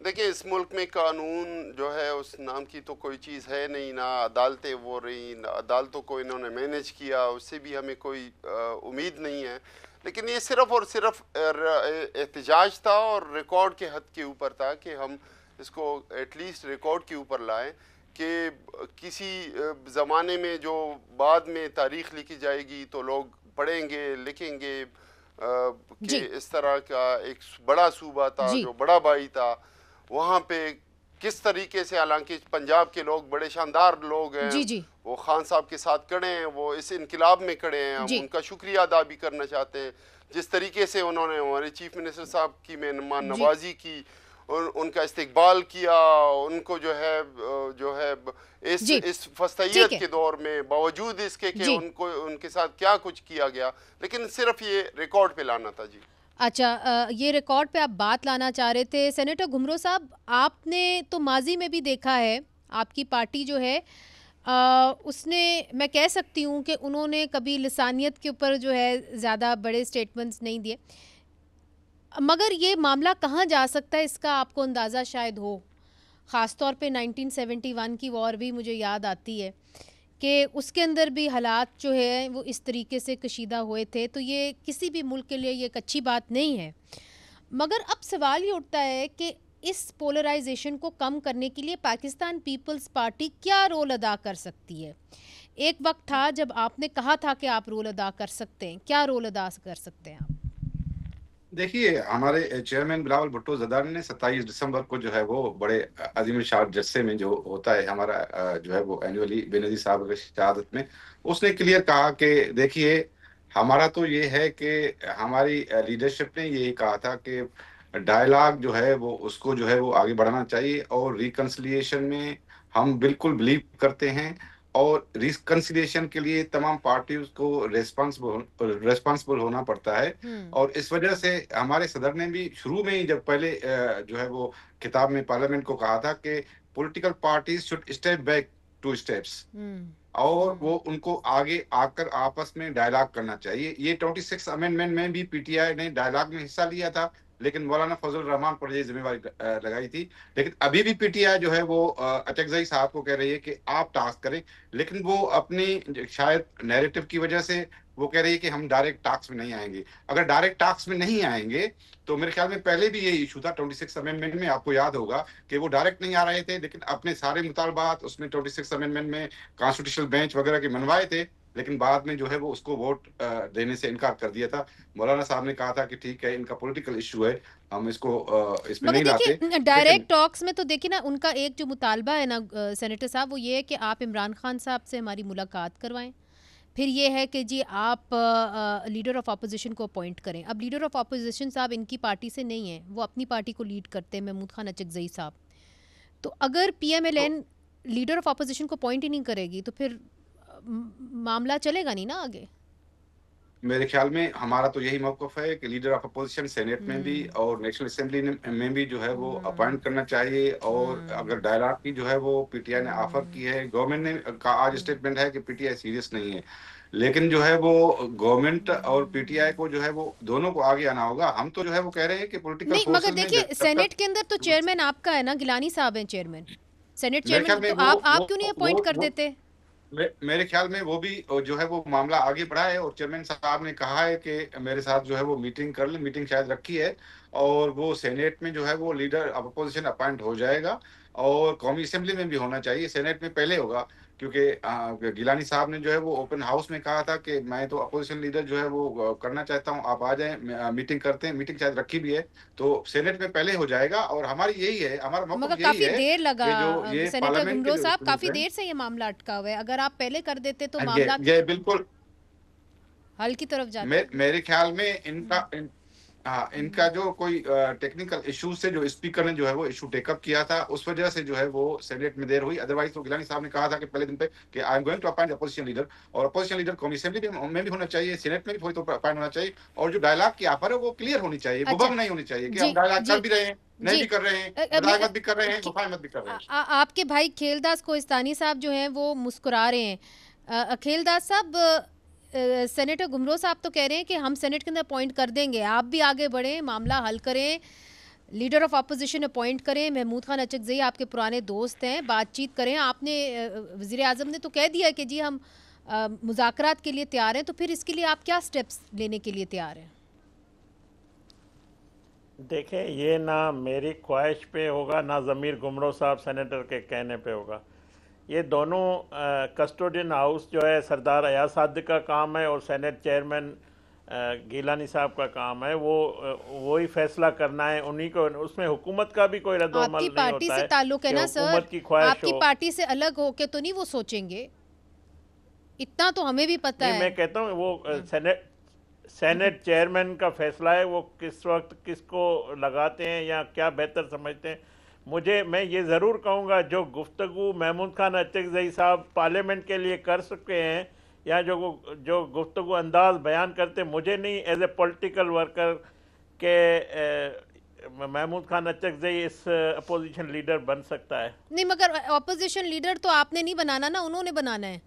देखिए, इस मुल्क में कानून जो है उस नाम की तो कोई चीज़ है नहीं, ना अदालतें वो रही, ना अदालतों को इन्होंने मैनेज किया, उससे भी हमें कोई उम्मीद नहीं है, लेकिन ये सिर्फ़ और सिर्फ एहतजाज था और रिकॉर्ड के हद के ऊपर था कि हम इसको एटलीस्ट रिकॉर्ड के ऊपर लाएं कि किसी ज़माने में जो बाद में तारीख़ लिखी जाएगी तो लोग पढ़ेंगे, लिखेंगे कि इस तरह का एक बड़ा सूबा था, जो बड़ा भाई था, वहाँ पे किस तरीके से, हालांकि पंजाब के लोग बड़े शानदार लोग हैं, वो खान साहब के साथ खड़े हैं, वो इस इनकलाब में खड़े हैं, हम उनका शुक्रिया अदा भी करना चाहते हैं, जिस तरीके से उन्होंने हमारे चीफ मिनिस्टर साहब की मेहमान नवाजी की, उनका इस्तकबाल किया, उनको जो है इस फस्तैयत के दौर में बावजूद इसके कि उनको उनके साथ क्या कुछ किया गया, लेकिन सिर्फ ये रिकॉर्ड पे लाना था जी। अच्छा, ये रिकॉर्ड पे आप बात लाना चाह रहे थे सेनेटर घुमरो साहब, आपने तो माजी में भी देखा है, आपकी पार्टी जो है उसने, मैं कह सकती हूँ कि उन्होंने कभी लिसानियत के ऊपर जो है ज़्यादा बड़े स्टेटमेंट्स नहीं दिए, मगर ये मामला कहाँ जा सकता है इसका आपको अंदाज़ा शायद हो। ख़ास तौर पे 1971 की वॉर भी मुझे याद आती है कि उसके अंदर भी हालात जो है वो इस तरीके से कशीदा हुए थे। तो ये किसी भी मुल्क के लिए ये एक अच्छी बात नहीं है। मगर अब सवाल ये उठता है कि इस पोलराइजेशन को कम करने के लिए पाकिस्तान पीपल्स पार्टी क्या रोल अदा कर सकती है? एक वक्त था जब आपने कहा था कि आप रोल अदा कर सकते हैं, क्या रोल अदा कर सकते हैं आप? देखिए, हमारे चेयरमैन बिलावल भुट्टो ज़रदारी ने 27 दिसंबर को जो है वो बड़े अजीम शान जलसे में जो होता है हमारा जो है वो एनुअली बेनज़ीर साहब की शहादत में, उसने क्लियर कहा कि देखिए, हमारा तो ये है कि हमारी लीडरशिप ने यही कहा था कि डायलॉग जो है वो उसको जो है वो आगे बढ़ाना चाहिए और रिकंसिलिएशन में हम बिल्कुल बिलीव करते हैं और रिकंसिलिएशन के लिए तमाम पार्टीज को रेस्पॉन्सिबल होना पड़ता है। और इस वजह से हमारे सदर ने भी शुरू में ही जब पहले जो है वो खिताब में पार्लियामेंट को कहा था कि political parties should step back 2 steps और वो उनको आगे आकर आपस में डायलॉग करना चाहिए। ये 26 अमेंडमेंट में भी पीटीआई ने डायलॉग में हिस्सा लिया था, लेकिन मौलाना फजल रहमान पर ये जिम्मेवारी लगाई थी। लेकिन अभी भी पीटीआई जो है वो अचकजई साहब को कह रही है कि आप टास्क करें, लेकिन वो अपनी शायद नैरेटिव की वजह से वो कह रही है कि हम डायरेक्ट टास्क में नहीं आएंगे। अगर डायरेक्ट टास्क में नहीं आएंगे तो मेरे ख्याल में पहले भी ये इशू था 26 अमेंडमेंट में, आपको याद होगा कि वो डायरेक्ट नहीं आ रहे थे, लेकिन अपने सारे मुतालबात उसमें 26 अमेंडमेंट में कॉन्स्टिट्यूशनल बेंच वगैरह के मनवाए थे, लेकिन बाद में जो है वो उसको वोट देने से इनकार कर दिया था। मौलाना साहब ने कहा था कि ठीक है, इनका पॉलिटिकल इशू है, हम इसको इसमें नहीं लाते। डायरेक्ट टॉक्स में तो देखिए ना, उनका एक जो मुतालबा है ना सेनेटर साहब, वो ये है कि आप इमरान खान साहब से हमारी मुलाकात करवाएं। फिर ये है कि जी आप लीडर ऑफ अपोजिशन को अपॉइंट करें। अब लीडर ऑफ अपोजिशन साहब इनकी पार्टी से नहीं है, वो अपनी पार्टी को लीड करते हैं, महमूद खान अचकजई साहब। तो अगर पीएमएलएन लीडर ऑफ अपोजिशन को अपॉइंट ही नहीं करेगी तो फिर मामला चलेगा नहीं ना आगे। मेरे ख्याल में हमारा तो यही मौक़िफ़ है कि लीडर ऑफ अपोजिशन सेनेट में भी और नेशनल असेंबली में भी जो है वो अपॉइंट करना चाहिए। और अगर डायलॉग की जो है वो पीटीआई ने ऑफर की है, गवर्नमेंट ने का आज स्टेटमेंट है कि पीटीआई सीरियस नहीं है, लेकिन जो है वो गवर्नमेंट और पीटीआई को जो है वो दोनों को आगे आना होगा। हम तो जो है वो कह रहे हैं कि पॉलिटिकल नहीं, मगर देखिए सेनेट के अंदर तो चेयरमैन आपका है ना, गिलानी साहब हैं चेयरमैन, सेनेट चेयरमैन, तो आप क्यों नहीं अपॉइंट कर देते? मेरे ख्याल में वो भी जो है वो मामला आगे बढ़ा है और चेयरमैन साहब ने कहा है कि मेरे साथ जो है वो मीटिंग कर ले, मीटिंग शायद रखी है और वो सेनेट में जो है वो लीडर ऑफ अपोजिशन अपॉइंट हो जाएगा और कौमी असेंबली में भी होना चाहिए, सेनेट में पहले होगा। क्योंकि गिलानी साहब ने जो है वो ओपन हाउस में कहा था कि मैं तो अपोजिशन लीडर जो है वो करना चाहता हूं, आप आ जाएं, मीटिंग करते हैं। मीटिंग शायद रखी भी है, तो सेनेट में पहले हो जाएगा और हमारी यही है, हमारा मौक़िफ़ यही है। देर लगा जो ये सेनेटर गुमरो साहब, काफी देर से ये मामला अटका हुआ है, अगर आप पहले कर देते तो मामला ये बिल्कुल हल की तरफ जाता। मेरे ख्याल में इनका जो कोई टेक्निकल इशू से जो स्पीकर ने जो है वो इशू टेकअप किया था, उस वजह से जो है वो सेनेट में देर हुई। अदरवाइज तो गिलानी साहब ने कहा था कि पहले दिन पे कि I am going to appoint opposition leader, और अपोजिशन लीडर कौमी असेंबली में भी होना चाहिए, सेनेट में भी तो अपॉइंट होना चाहिए, और जो डायलॉग की ऑफर है वो क्लियर होनी चाहिए, गुबम नहीं होनी चाहिए कि हम डायलॉग कर भी रहे हैं, नहीं भी कर रहे हैं, मुदावत भी कर रहे हैं, मुफाहमत भी कर रहे हैं। आपके भाई खेलदास कोहिस्तानी साहब जो हैं वो मुस्कुरा रहे हैं। खेलदास साहब, सेनेटर गुमरो साहब तो कह रहे हैं कि हम सेनेट के अंदर अपॉइंट कर देंगे, आप भी आगे बढ़ें, मामला हल करें, लीडर ऑफ अपोजिशन अपॉइंट करें। महमूद खान अचकजई आपके पुराने दोस्त हैं, बातचीत करें। आपने वज़ीर आज़म ने तो कह दिया कि जी हम मुज़ाकरात के लिए तैयार हैं, तो फिर इसके लिए आप क्या स्टेप्स लेने के लिए तैयार हैं? देखें, ये ना मेरी ख्वाहिश पे होगा ना ज़मीर गुमरो साहब सेनेटर के कहने पे होगा। ये दोनों कस्टोडियन हाउस जो है सरदार अयाज सादिक का काम है और सेनेट चेयरमैन गिलानी साहब का काम है, वो ही फैसला करना है उन्हीं को। उसमें हुकूमत का भी कोई रद्द-ओ-अमल नहीं होता है। आपकी पार्टी से ताल्लुक है ना सर, आपकी पार्टी से अलग होके तो नहीं वो सोचेंगे, इतना तो हमें भी पता है। मैं कहता हूँ वो सेनेट चेयरमैन का फैसला है, वो किस वक्त किसको लगाते हैं या क्या बेहतर समझते हैं। मैं ये ज़रूर कहूँगा, जो गुफ्तगू महमूद खान अचकजई साहब पार्लियामेंट के लिए कर चुके हैं या जो गुफ्तगू अंदाज बयान करते, मुझे नहीं एज ए पॉलिटिकल वर्कर के महमूद खान अचकजई इस अपोजिशन लीडर बन सकता है। नहीं, मगर अपोजिशन लीडर तो आपने नहीं बनाना ना, उन्होंने बनाना है।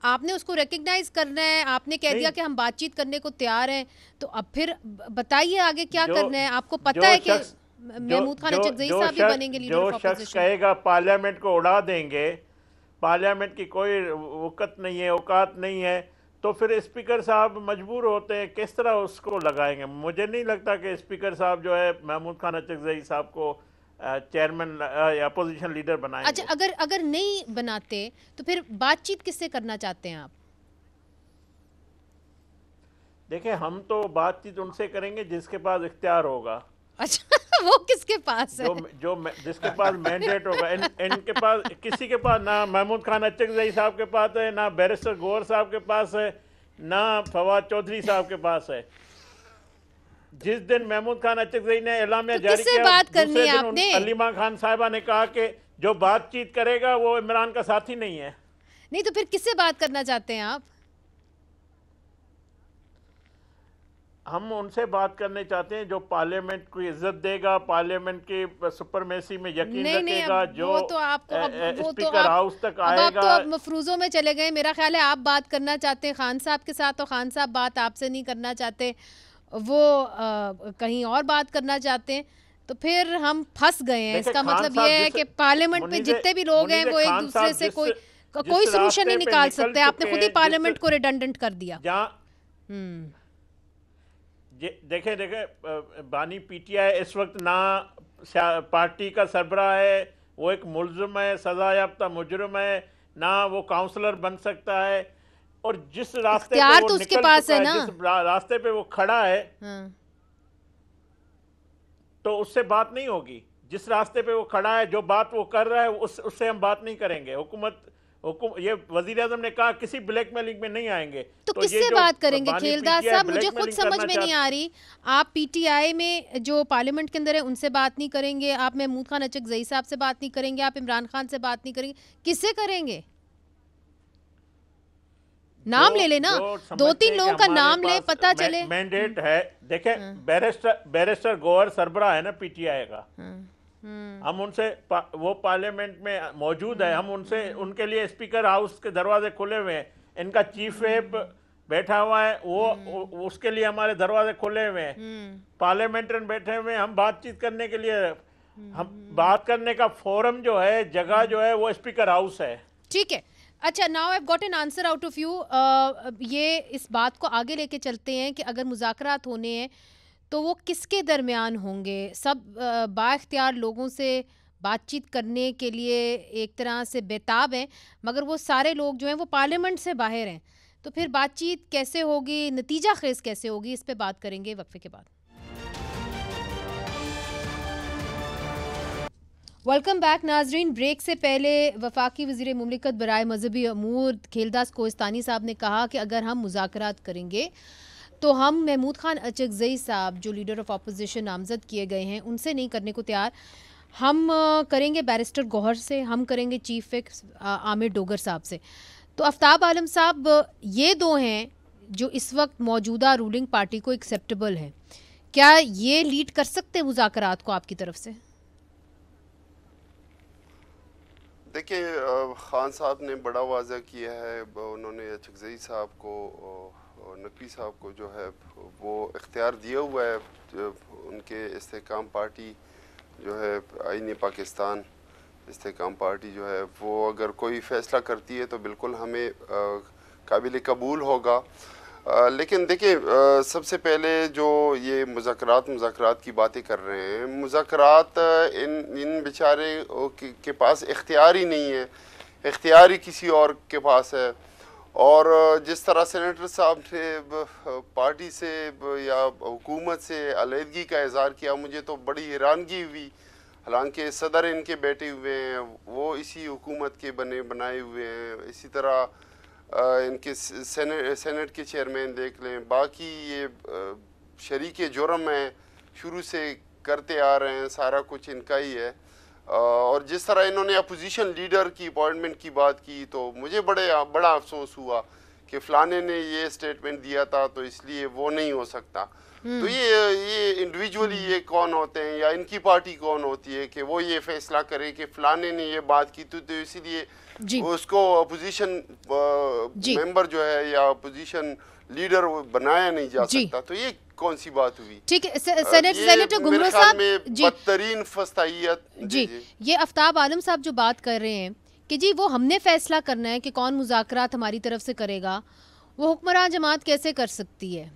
आपने उसको रिकग्नाइज करना है, आपने कह दिया कि हम बातचीत करने को तैयार हैं, तो अब फिर बताइए आगे क्या करना है। आपको पता है कि महमूद खान अचकज़ई साहब ही बनेंगे लीडर ऑफ जो शख्स ऑपोजिशन? कहेगा पार्लियामेंट को उड़ा देंगे, पार्लियामेंट की कोई वक़्त नहीं है, औकात नहीं है, तो फिर स्पीकर साहब मजबूर होते हैं, किस तरह उसको लगाएंगे? मुझे नहीं लगता कि स्पीकर साहब जो है महमूद खान अचकज़ई साहब को चेयरमैन या अपोजिशन लीडर बनाएंगे। अच्छा, अगर अगर नहीं बनाते तो फिर बातचीत किससे करना चाहते हैं आप? देखिए, हम तो बातचीत उनसे करेंगे जिसके पास इख्तियार होगा। अच्छा वो किसके पास है? जिसके पास मैंडेट होगा। इनके पास, किसी के पास, ना महमूद खान अचकज़ई साहब के पास है, ना बैरिस्टर गौहर साहब के पास है, ना फवाद चौधरी साहब के पास है। जिस दिन महमूद खान अचकज़ई ने एलामिया तो जारी किससे किया, बात करनी दूसरे है दिन आपने? अलीमा खान साहिबा ने कहा कि जो बातचीत करेगा वो इमरान का साथी नहीं है। नहीं तो फिर किससे बात करना चाहते हैं आप? हम उनसे बात करने चाहते हैं जो पार्लियामेंट को इज्जत देगा, पार्लियामेंट की सुपरमेसी में यकीन रखेगा, जो वो तो आप स्पीकर हाउस तक अब आप आएगा। तो अब मफरूजों में चले गए। मेरा ख्याल है आप बात करना चाहते हैं खान साहब के साथ, और खान साहब बात आपसे नहीं करना चाहते, वो कहीं और बात करना चाहते हैं। तो फिर हम फंस गए हैं। इसका मतलब ये है कि पार्लियामेंट में जितने भी लोग हैं वो एक दूसरे से कोई सोल्यूशन नहीं निकाल सकते। आपने खुद ही पार्लियामेंट को रिडंडेंट कर दिया। देखे बानी पीटीआई इस वक्त ना पार्टी का सरबराह है, वो एक मुल्ज़िम है, सजा याफ्ता मुजरिम है, ना वो काउंसलर बन सकता है। और जिस रास्ते पे वो तो उसके निकल पास चुका है ना, जिस रास्ते पे वो खड़ा है, तो उससे बात नहीं होगी। जिस रास्ते पे वो खड़ा है, जो बात वो कर रहा है, उससे हम बात नहीं करेंगे। ये वजीर आज़म ने कहा किसी ब्लैकमेलिंग में नहीं आएंगे। तो किससे बात करेंगे? खेलदास साहब, मुझे खुद समझ में नहीं आ रही, आप पीटीआई में जो पार्लियामेंट के अंदर है उनसे बात नहीं करेंगे, आप महमूद खान अचकज़ई साहब से बात नहीं करेंगे, आप इमरान खान से बात नहीं करेंगे, किससे करेंगे? नाम ले लेना, 2-3 लोगों का नाम ले, पता चले। मैंडेट है, देखें बैरिस्टर गौहर सरबराह है ना पीटीआई का, हम उनसे, वो पार्लियामेंट में मौजूद है, हम उनसे, उनके लिए स्पीकर हाउस के दरवाजे खुले हुए हैं। इनका चीफ व्हिप बैठा हुआ है, वो उसके लिए हमारे दरवाजे खुले हुए हैं। पार्लियामेंट्रियन बैठे हुए हैं, हम बातचीत करने के लिए, हम बात करने का फोरम जो है, जगह जो है, वो स्पीकर हाउस है। ठीक है। अच्छा, now I have got an answer out of you. ये इस बात को आगे लेके चलते हैं कि अगर मुज़ाकरात होने हैं तो वो किसके दरमियान होंगे? सब बाइख्तियार लोगों से बातचीत करने के लिए एक तरह से बेताब हैं, मगर वो सारे लोग जो हैं वो पार्लियामेंट से बाहर हैं। तो फिर बातचीत कैसे होगी, नतीजा खेज कैसे होगी, इस पे बात करेंगे वक्फे के बाद। वेलकम बैक नाजरीन। ब्रेक से पहले वफाकी वज़ीर मुमलिकत बराए मजहबी अमूर खेलदास कोहिस्तानी साहब ने कहा कि अगर हम मुज़ाकरात करेंगे तो हम महमूद खान अचकज़ई साहब जो लीडर ऑफ अपोजिशन नामज़द किए गए हैं उनसे नहीं करने को तैयार, हम करेंगे बैरिस्टर गौहर से, हम करेंगे चीफ व्हिप आमिर डोगर साहब से। तो आफ्ताब आलम साहब, ये दो हैं जो इस वक्त मौजूदा रूलिंग पार्टी को एक्सेप्टेबल है, क्या ये लीड कर सकते हैं मुज़ाकरात को आपकी तरफ से? देखिए, खान साहब ने बड़ा वाज़ा किया है, उन्होंने अचकज़ई साहब को, नकवी साहब को जो है वो इख्तियार दिया हुआ है। उनके इस्तेकाम पार्टी जो है, आईन पाकिस्तान इस्तेकाम पार्टी जो है, वो अगर कोई फ़ैसला करती है तो बिल्कुल हमें काबिल कबूल होगा। लेकिन देखिए, सबसे पहले जो ये मुज़ाकरात की बातें कर रहे हैं, मुज़ाकरात इन बेचारे के पास इख्तियार ही नहीं है, इख्तियार ही किसी और के पास है। और जिस तरह सेनेटर साहब ने पार्टी से या हुकूमत से अलहदगी का इज़हार किया, मुझे तो बड़ी हैरानगी हुई। हालांकि सदर इनके बैठे हुए हैं, वो इसी हुकूमत के बनाए हुए हैं। इसी तरह इनके सेनेट के चेयरमैन देख लें, बाकी ये शरीक जुर्म हैं, शुरू से करते आ रहे हैं, सारा कुछ इनका ही है। और जिस तरह इन्होंने अपोजिशन लीडर की अपॉइंटमेंट की बात की, तो मुझे बड़ा अफसोस हुआ कि फ़लाने ने ये स्टेटमेंट दिया था तो इसलिए वो नहीं हो सकता। तो ये इंडिविजुअली ये कौन होते हैं या इनकी पार्टी कौन होती है कि वो ये फैसला करे कि फ़लाने ने ये बात की तो इसीलिए उसको अपोजिशन मेंबर जो है या अपोजिशन लीडर बनाया नहीं जा सकता, तो ये कौन सी बात हुई? ठीक है सेनेटर घुमरो साहब, बदतरीन फस्तायत। जी, ये आफ्ताब आलम साहब जो बात कर रहे हैं कि जी वो हमने फैसला करना है कि कौन मुज़ाकरात हमारी तरफ से करेगा, वो हुक्मरान जमात कैसे कर सकती है?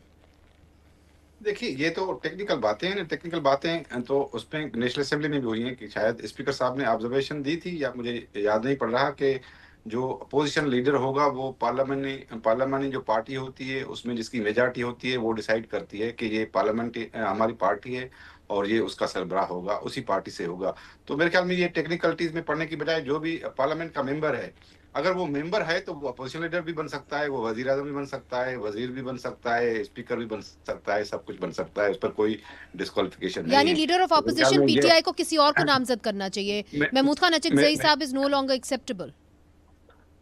देखिए, ये तो टेक्निकल बातें हैं ना, टेक्निकल बातें तो उसमें नेशनल असेंबली में भी हुई हैं कि शायद स्पीकर साहब ने ऑब्जर्वेशन दी थी, या मुझे याद नहीं पड़ रहा, कि जो अपोजिशन लीडर होगा वो पार्लियामेंट जो पार्टी होती है उसमें जिसकी मेजॉरिटी होती है वो डिसाइड करती है कि ये पार्लियामेंट हमारी पार्टी है और ये उसका सरबराह होगा, उसी पार्टी से होगा। तो मेरे ख्याल में ये टेक्निकलिटीज में पढ़ने की बजाय जो भी पार्लियामेंट का मेंबर है, अगर वो मेंबर है तो वो अपोजिशन लीडर भी बन सकता है, वो वजीर आजम भी बन सकता है, वजीर भी बन सकता है, स्पीकर भी बन सकता है, सब कुछ बन सकता है, उस पर कोई डिस्क्वालिफिकेशन नहीं है। यानी लीडर ऑफ ऑपोजिशन पीटीआई को किसी और को नामजद करना चाहिए। महमूद खान अचकज़ई साहब is no longer acceptable.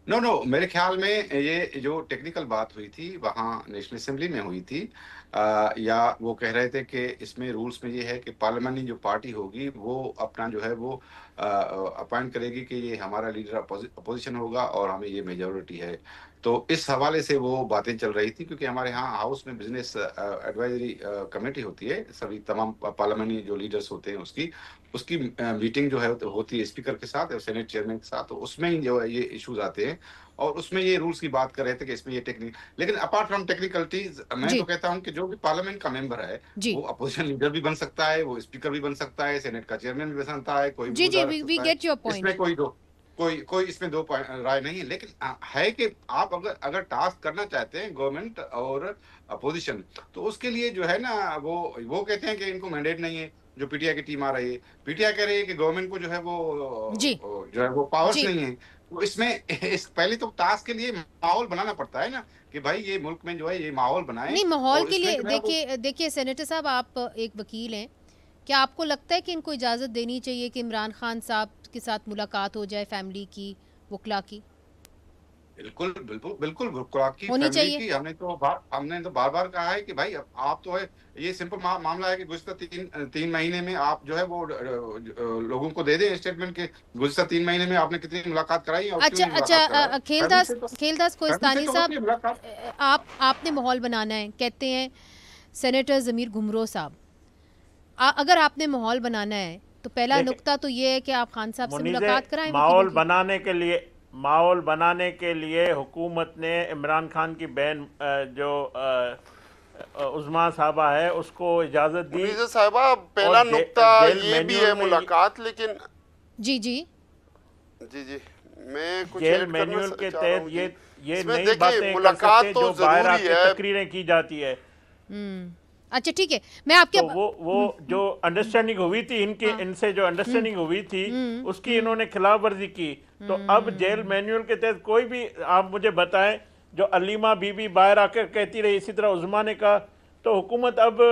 No, मेरे ख्याल में ये जो टेक्निकल बात हुई थी वहाँ नेशनल असेंबली में हुई थी, या वो कह रहे थे कि इसमें रूल्स में ये है कि पार्लियामेंट जो पार्टी होगी वो अपना जो है वो अपॉइंट करेगी कि ये हमारा लीडर अपोजिशन होगा और हमें ये मेजॉरिटी है। तो इस हवाले से वो बातें चल रही थी, क्योंकि हमारे यहाँ हाउस में बिजनेस एडवाइजरी कमेटी होती है, सभी तमाम पार्लियामेंट्री जो लीडर्स होते हैं उसकी मीटिंग जो है होती है स्पीकर के साथ और सेनेट चेयरमैन के साथ, तो उसमें ही जो है ये इश्यूज आते हैं और उसमें ये रूल्स की बात कर रहे थे कि इसमें ये टेक्निक। लेकिन अपार्ट फ्रॉम टेक्निकलिटीज मैं तो कहता हूं कि जो भी पार्लियामेंट का मेंबर है वो अपोजिशन लीडर भी बन सकता है, वो स्पीकर भी बन सकता है, सेनेट का चेयरमैन भी बन सकता है, कोई भी इसमें कोई इसमें दो राय नहीं है। लेकिन है कि आप अगर टास्क करना चाहते हैं गवर्नमेंट और अपोजिशन, तो उसके लिए जो है ना वो कहते हैं कि इनको मैंडेट नहीं है। जो पीटीआई की टीम आ रही है, पीटीआई कह रही है कि गवर्नमेंट को जो है वो पावर्स नहीं है। तो इसमें पहले तो टास्क के लिए माहौल बनाना पड़ता है ना, कि भाई ये मुल्क में जो है ये माहौल बनाए। नहीं, माहौल के लिए देखिए सेनेटर साहब, आप एक वकील हैं, क्या आपको लगता है कि इनको इजाज़त देनी चाहिए कि इमरान खान साहब के साथ मुलाकात हो जाए, फैमिली की, वकला की? बिल्कुल वकला की, होनी चाहिए। की हमने तो बार बार कहा है कि भाई आप तो है, ये सिंपल मामला है कि गुज़िश्ता तीन महीने में आप जो है वो लोगों को दे दें स्टेटमेंट के गुज़िश्ता 3 महीने में आपने कितनी मुलाकात कराई है। अच्छा, खेलदास कोहिस्तानी साहब, आपने माहौल बनाना है, कहते हैं सेनेटर ज़मीर घुमरो साहब, अगर आपने माहौल बनाना है तो पहला नुक्ता तो ये है कि आप खान साहब से मुलाकात कराएं। माहौल बनाने के लिए हुकूमत ने इमरान खान की बहन जो उज़मा साहबा है उसको इजाज़त दी। साहबा, पहला नुक्ता ये भी है मुलाकात, लेकिन जी मैं कुछ जेल मैन्यूअल के तहत ये नई बातें मुलाकात तो जरूरी है, तकरीरें की जाती है। अच्छा ठीक है, मैं आपके तो वो जो अंडरस्टैंडिंग हुई थी इनसे जो अंडरस्टैंडिंग हुई थी उसकी इन्होंने खिलाफ वर्जी की। तो अब जेल मैन्यूअल के तहत कोई भी आप मुझे बताएं, जो अलीमा बीबी बाहर आकर कहती रही, इसी तरह उज़मा ने कहा, तो हुकूमत अब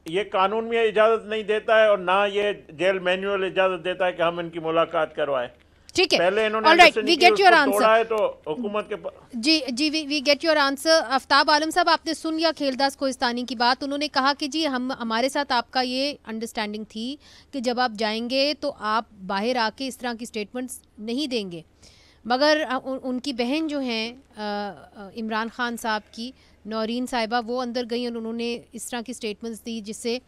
ये कानून में इजाज़त नहीं देता है और ना ये जेल मैन्यूअल इजाज़त देता है कि हम इनकी मुलाकात करवाएं। ठीक है, पहले इन्होंने वी गेट योर आंसर, तो हुकूमत के जी we get your answer. Aftab Alam साहब, आपने सुन लिया खेलदास कोहिस्तानी की बात। उन्होंने कहा कि जी हमारे साथ आपका ये अंडरस्टैंडिंग थी कि जब आप जाएंगे तो आप बाहर आके इस तरह की स्टेटमेंट्स नहीं देंगे, मगर उनकी बहन जो हैं इमरान खान साहब की, नौरीन साहिबा, वो अंदर गई और उन्होंने इस तरह की स्टेटमेंट्स दी जिससे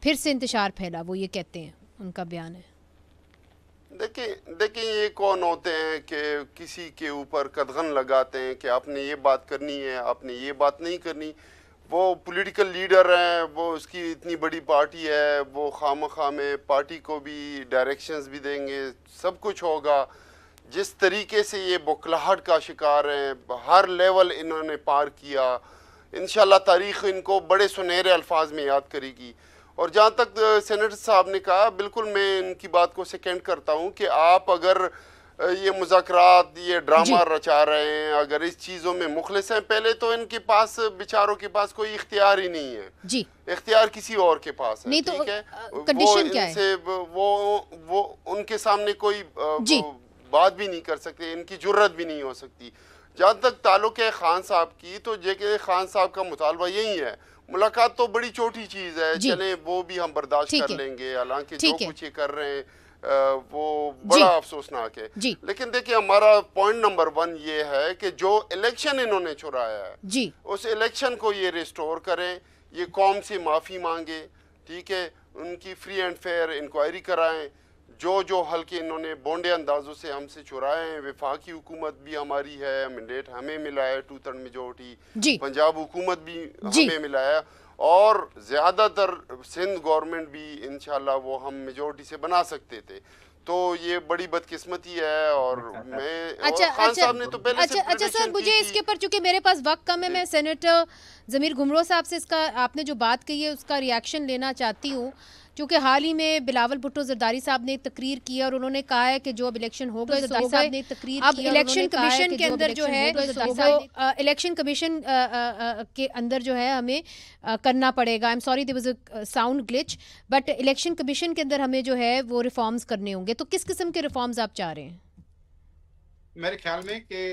फिर से इंतशार फैला। वो ये कहते हैं, उनका बयान है। देखिए ये कौन होते हैं कि किसी के ऊपर कदगन लगाते हैं कि आपने ये बात करनी है, आपने ये बात नहीं करनी। वो पॉलिटिकल लीडर हैं, वो उसकी इतनी बड़ी पार्टी है, वो खामखा में पार्टी को भी डायरेक्शंस भी देंगे, सब कुछ होगा। जिस तरीके से ये बौखलाहट का शिकार हैं, हर लेवल इन्होंने पार किया, इंशाल्लाह तारीख़ इनको बड़े सुनहरे अल्फाज में याद करेगी। और जहाँ तक सेनेटर साहब ने कहा, बिल्कुल मैं इनकी बात को सेकेंड करता हूँ कि आप अगर ये मुज़ाकरात, ये ड्रामा रचा रहे हैं, अगर इस चीज़ों में मुखलिस हैं, पहले तो इनके पास बेचारों के पास कोई इख्तियार ही नहीं है जी, इख्तियार किसी और के पास है। नहीं ठीक तो, है, कंडीशन क्या है? वो उनके सामने कोई बात भी नहीं कर सकते, इनकी जुर्रत भी नहीं हो सकती। जहाँ तक ताल्लुक है खान साहब की, तो जेके खान साहब का मुतालबा यही है, मुलाकात तो बड़ी छोटी चीज़ है, चले वो भी हम बर्दाश्त कर लेंगे, हालांकि जो कुछ ये कर रहे हैं वो बड़ा अफसोसनाक है। लेकिन देखिए हमारा पॉइंट नंबर 1 ये है कि जो इलेक्शन इन्होंने चुराया है उस इलेक्शन को ये रिस्टोर करें, ये कौम से माफ़ी मांगे, ठीक है, उनकी फ्री एंड फेयर इंक्वायरी कराएं। जो हल्के इन्होंने बोंडे अंदाजों से हमसे चुराए हैं, वफाकी हुकूमत भी हमारी है, मैंडेट हमें मिला है 2/3 मेजोरिटी, पंजाब हुकूमत भी हमें मिला है और ज़्यादातर सिंध गवर्नमेंट भी इंशाल्लाह वो हम मेजोरिटी से बना सकते थे। तो ये बड़ी बदकिस्मती है और मैं खान साहब ने तो पहले से अच्छा सर, मुझे इसके ऊपर चूंकि मेरे पास वक्त कम है, मैं सेनेटर ज़मीर घुमरो साहब से इसका आपने जो बात कही है उसका रिएक्शन लेना चाहती हूँ, क्योंकि हाल ही में बिलावल भुट्टो जरदारी साहब ने एक तकरीर की और उन्होंने कहा है कि जो अब इलेक्शन हो गए सो हो गए, अब इलेक्शन कमीशन के अंदर जो है वो इलेक्शन कमीशन के अंदर जो है हमें करना पड़ेगा। I am sorry there was a sound glitch, but election commission के अंदर हमें जो है वो रिफॉर्म्स करने होंगे। तो किस किस्म के रिफॉर्म्स आप चाह रहे हैं? मेरे ख्याल में कि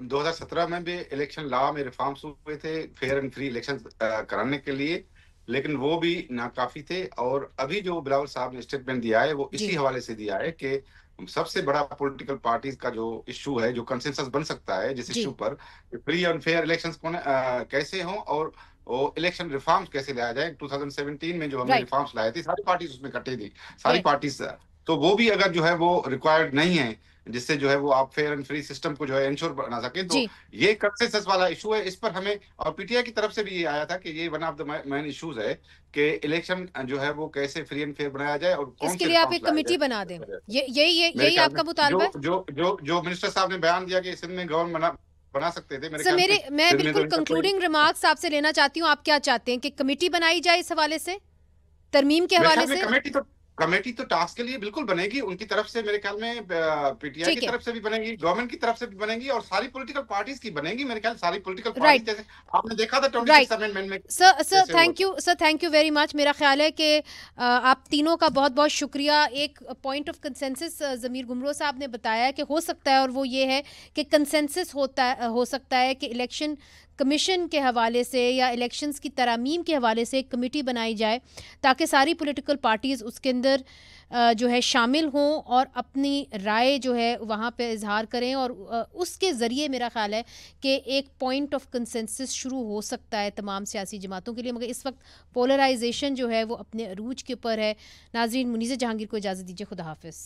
2017 में भी इलेक्शन लॉ में रिफॉर्म्स हुए थे फेयर एंड फ्री इलेक्शन कराने के लिए, लेकिन वो भी नाकाफी थे। और अभी जो बिलावल साहब ने स्टेटमेंट दिया है वो इसी हवाले से दिया है कि सबसे बड़ा पॉलिटिकल पार्टीज का जो इशू है, जो कंसेंसस बन सकता है जिस इशू पर फ्री एंड फेयर इलेक्शंस कैसे हों और वो इलेक्शन रिफॉर्म्स कैसे लाया जाए। 2017 में जो हमने रिफॉर्म्स लाए थे सारी पार्टीज उसमें इकट्ठी थी, सारी पार्टीज, तो वो भी अगर जो है वो रिक्वायर्ड नहीं है जिससे जो है वो आप फेयर एंड फ्री सिस्टम को जो है इंश्योर बना सके, तो ये कंसेंसस वाला इशू है। इस पर हमें और पीटीआई की तरफ से भी ये आया था कि ये one of the main issues है कि इलेक्शन जो है वो कैसे फ्री एंड फेयर बनाया जाए और इसके लिए आप एक कमेटी बना दें। यही आपका मुतालबा है? जो मिनिस्टर साहब ने बयान दिया कि सिंध में गवर्नमेंट बना सकते थे, मैं बिल्कुल कंक्लूडिंग रिमार्क्स आपसे लेना चाहती हूँ। आप क्या चाहते हैं कि कमेटी बनाई जाए इस हवाले से, तरमीम के हवाले से? कमेटी तो टास्क के लिए बिल्कुल बनेगी, उनकी तरफ से मेरे ख्याल में पीटीआई की तरफ से भी बनेगी, गवर्नमेंट की तरफ से भी बनेगी और सारी पॉलिटिकल पार्टीज की बनेगी। मेरे ख्याल सारी पॉलिटिकल पार्टीज जैसे आपने देखा था 26 अमेंडमेंट में। Sir thank you very much. मेरा ख्याल है कि आप तीनों का बहुत बहुत शुक्रिया। एक पॉइंट ऑफ कंसेंसस ज़मीर घुमरो साहब ने बताया कि हो सकता है, और वो ये है कि कंसेंसस हो सकता है कि इलेक्शन कमीशन के हवाले से या इलेक्शंस की तरामीम के हवाले से एक कमेटी बनाई जाए ताकि सारी पॉलिटिकल पार्टीज़ उसके अंदर जो है शामिल हों और अपनी राय जो है वहाँ पे इजहार करें और उसके ज़रिए मेरा ख्याल है कि एक पॉइंट ऑफ कंसेंसस शुरू हो सकता है तमाम सियासी जमातों के लिए। मगर इस वक्त पोलराइजेशन जो है वो अपने अरूज के ऊपर है। नाज़रीन, मुनीज़ जहांगीर को इजाज़त दीजिए। खुदा हाफिज़।